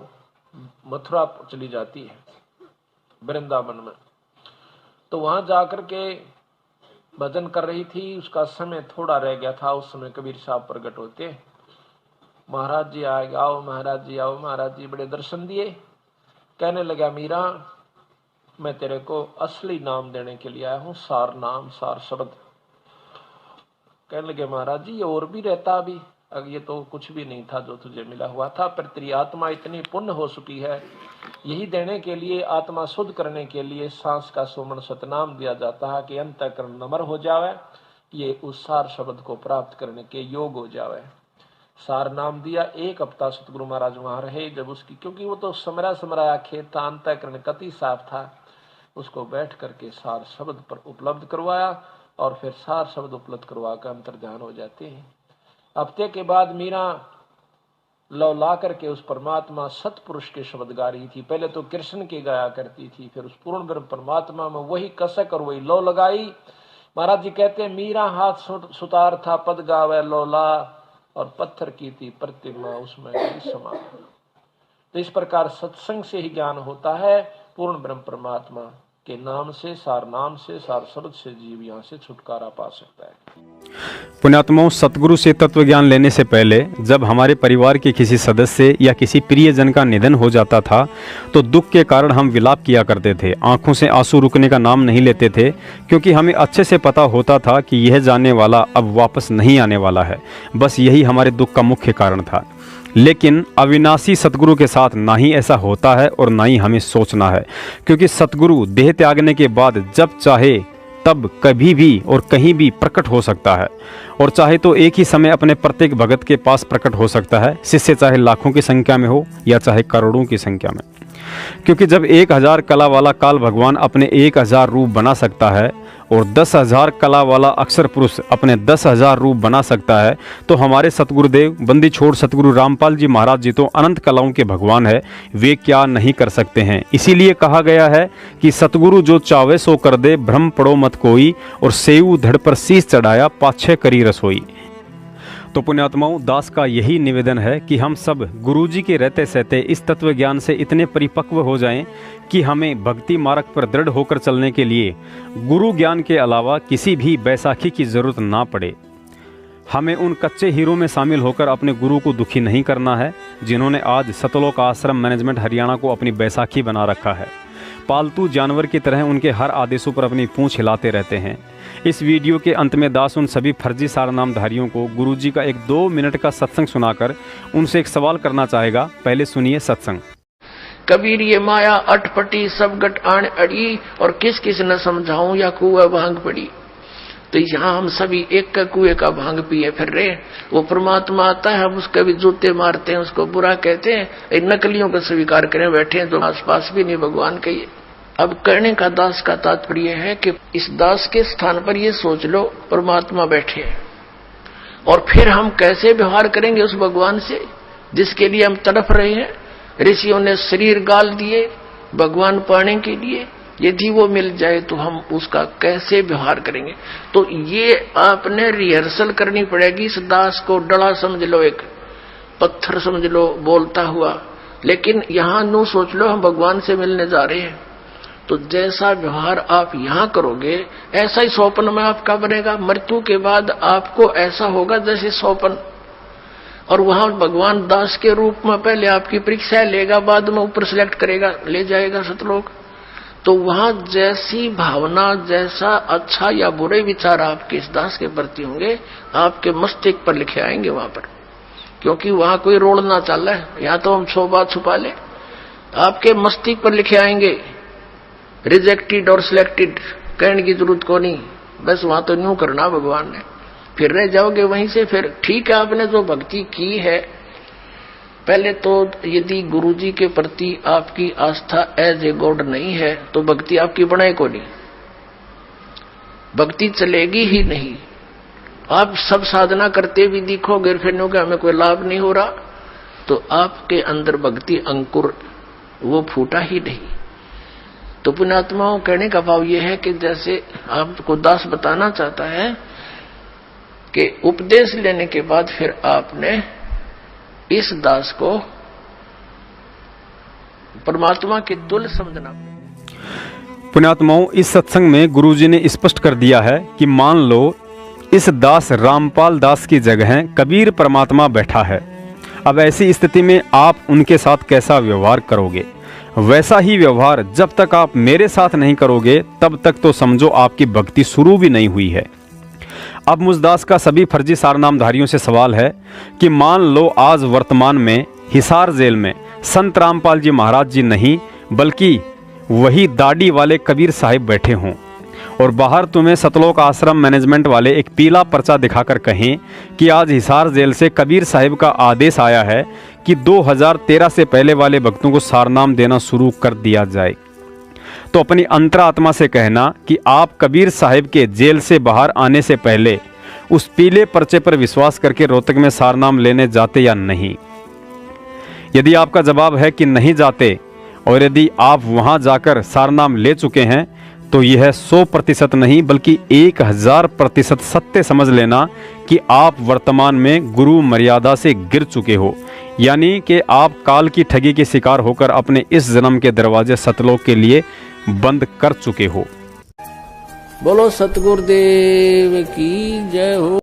Speaker 8: मथुरा चली जाती है वृंदावन में। तो वहां जाकर के भजन कर रही थी, उसका समय थोड़ा रह गया था। उस समय कबीर साहब प्रकट होते, महाराज जी आए, आओ महाराज जी आओ। महाराज जी बड़े दर्शन दिए, कहने लगा मीरा मैं तेरे को असली नाम देने के लिए आया हूँ, सार नाम सार शब्द। कहने लगे महाराज जी ये और भी रहता अभी, अब ये तो कुछ भी नहीं था जो तुझे मिला हुआ था, पर तेरी आत्मा इतनी पुण्य हो चुकी है, यही देने के लिए, आत्मा शुद्ध करने के लिए सांस का सुमन सतनाम दिया जाता है कि अंतःकरण नम्र हो जावे, ये उस सार शब्द को प्राप्त करने के योग हो जावे। सार नाम दिया। 1 हफ्ता सतगुरु महाराज वहां रहे। जब उसकी, क्योंकि वो तो समराया खेत था, अंतःकरण कति साफ था, उसको बैठ करके सार शब्द पर उपलब्ध करवाया और फिर सार शब्द उपलब्ध करवा कर अंतर्ध्यान हो जाते हैं। हफ्ते के बाद मीरा लौ ला करके उस परमात्मा सतपुरुष के शब्द गा रही थी। पहले तो कृष्ण के गाया करती थी, फिर उस पूर्ण ब्रह्म परमात्मा में वही कसक और वही लौ लगाई। महाराज जी कहते हैं मीरा हाथ सुतार था, पद गावे लौला, और पत्थर की थी प्रतिमा उसमें समा। तो इस प्रकार सत्संग से ही ज्ञान होता है, पूर्ण ब्रह्म परमात्मा के नाम से, सार शब्द से जीव यहाँ से छुटकारा पा सकता है।
Speaker 2: पुण्यात्माओं, सतगुरु से तत्व ज्ञान लेने से पहले जब हमारे परिवार के किसी सदस्य या किसी प्रियजन का निधन हो जाता था तो दुख के कारण हम विलाप किया करते थे, आंखों से आंसू रुकने का नाम नहीं लेते थे, क्योंकि हमें अच्छे से पता होता था कि यह जाने वाला अब वापस नहीं आने वाला है। बस यही हमारे दुख का मुख्य कारण था। लेकिन अविनाशी सतगुरु के साथ ना ही ऐसा होता है और ना ही हमें सोचना है, क्योंकि सतगुरु देह त्यागने के बाद जब चाहे तब कभी भी और कहीं भी प्रकट हो सकता है, और चाहे तो एक ही समय अपने प्रत्येक भगत के पास प्रकट हो सकता है, शिष्य चाहे लाखों की संख्या में हो या चाहे करोड़ों की संख्या में। क्योंकि जब 1000 कला वाला काल भगवान अपने 1000 रूप बना सकता है और 10,000 कला वाला अक्षर पुरुष अपने 10,000 रूप बना सकता है, तो हमारे सतगुरुदेव बंदी छोड़ सतगुरु रामपाल जी महाराज जी तो अनंत कलाओं के भगवान है, वे क्या नहीं कर सकते हैं। इसीलिए कहा गया है कि सतगुरु जो चावे सो कर दे, भ्रम पड़ो मत कोई, और सेऊ धड़ पर शीश चढ़ाया, पाछे करी रसोई। तो पुण्यात्माओं, दास का यही निवेदन है कि हम सब गुरुजी के रहते सहते इस तत्व ज्ञान से इतने परिपक्व हो जाएं कि हमें भक्ति मार्ग पर दृढ़ होकर चलने के लिए गुरु ज्ञान के अलावा किसी भी बैसाखी की जरूरत ना पड़े। हमें उन कच्चे हीरों में शामिल होकर अपने गुरु को दुखी नहीं करना है जिन्होंने आज सतलोक आश्रम मैनेजमेंट हरियाणा को अपनी बैसाखी बना रखा है। पालतू जानवर की तरह उनके हर आदेशों पर अपनी पूंछ हिलाते रहते हैं। इस वीडियो के अंत में दास उन सभी फर्जी सारनामधारियों को गुरुजी का एक 2 मिनट का सत्संग सुनाकर उनसे एक सवाल करना चाहेगा। पहले सुनिए सत्संग।
Speaker 3: कबीर ये माया अटपटी सब गट आण अड़ी, और किस किस न समझाऊं या कुआ भांग पड़ी। तो यहाँ हम सभी एक का कुएं का भांग पिए फिर रहे। वो परमात्मा आता है, हम उसके भी जूते मारते हैं, उसको बुरा कहते हैं, नकलियों का स्वीकार करें बैठे हैं, तो आसपास भी नहीं भगवान के। अब कहने का दास का तात्पर्य है कि इस दास के स्थान पर ये सोच लो परमात्मा बैठे हैं, और फिर हम कैसे व्यवहार करेंगे उस भगवान से जिसके लिए हम तड़प रहे हैं। ऋषियों ने शरीर गाल दिए भगवान पाने के लिए, यदि वो मिल जाए तो हम उसका कैसे व्यवहार करेंगे। तो ये आपने रिहर्सल करनी पड़ेगी। इस दास को डला समझ लो, एक पत्थर समझ लो बोलता हुआ, लेकिन यहां नू सोच लो हम भगवान से मिलने जा रहे हैं। तो जैसा व्यवहार आप यहां करोगे ऐसा ही स्वप्न में आपका बनेगा। मृत्यु के बाद आपको ऐसा होगा जैसे स्वप्न। और वहां भगवान दास के रूप में पहले आपकी परीक्षा लेगा, बाद में ऊपर सिलेक्ट करेगा, ले जाएगा सतलोक। तो वहां जैसी भावना, जैसा अच्छा या बुरे विचार आपके इस दास के प्रति होंगे, आपके मस्तिष्क पर लिखे आएंगे वहां पर, क्योंकि वहां कोई रोल ना चल है, या तो हम 100 बात छुपा ले, आपके मस्तिष्क पर लिखे आएंगे। रिजेक्टेड और सिलेक्टेड कहने की जरूरत को नहीं, बस वहां तो न्यू करना भगवान ने, फिर रह जाओगे वहीं से। फिर ठीक है, आपने जो भक्ति की है, पहले तो यदि गुरुजी के प्रति आपकी आस्था एज ए गॉड नहीं है तो भक्ति आपकी बने को नहीं, भक्ति चलेगी ही नहीं। आप सब साधना करते भी दिखोगे, फिर नो कि हमें कोई लाभ नहीं हो रहा, तो आपके अंदर भक्ति अंकुर वो फूटा ही नहीं। तो पुण्यात्माओं, कहने का भाव यह है कि जैसे आपको दास बताना चाहता है कि उपदेश लेने के बाद फिर आपने इस दास को परमात्मा के तुल्य समझना।
Speaker 2: पुण्यात्माओं, इस सत्संग में गुरुजी ने स्पष्ट कर दिया है कि मान लो इस दास रामपाल दास की जगह कबीर परमात्मा बैठा है। अब ऐसी स्थिति में आप उनके साथ कैसा व्यवहार करोगे? वैसा ही व्यवहार जब तक आप मेरे साथ नहीं करोगे तब तक तो समझो आपकी भक्ति शुरू भी नहीं हुई है। अब मुझदास का सभी फर्जी सारनामधारियों से सवाल है कि मान लो आज वर्तमान में हिसार जेल में संत रामपाल जी महाराज जी नहीं बल्कि वही दाढ़ी वाले कबीर साहिब बैठे हों और बाहर तुम्हें सतलोक आश्रम मैनेजमेंट वाले एक पीला पर्चा दिखाकर कहें कि आज हिसार जेल से कबीर साहिब का आदेश आया है कि 2013 से पहले वाले भक्तों को सारनाम देना शुरू कर दिया जाए। तो अपनी अंतरात्मा से कहना कि आप कबीर साहिब के जेल से बाहर आने से पहले उस पीले पर्चे पर विश्वास करके रोहतक में सारनाम लेने जाते या नहीं। यदि आपका जवाब है कि नहीं जाते और यदि आप वहां जाकर सारनाम ले चुके हैं तो यह 100% नहीं बल्कि 1000% सत्य समझ लेना कि आप वर्तमान में गुरु मर्यादा से गिर चुके हो, यानी कि आप काल की ठगी के शिकार होकर अपने इस जन्म के दरवाजे सतलोक के लिए बंद कर चुके हो।
Speaker 1: बोलो सतगुरुदेव की जय हो।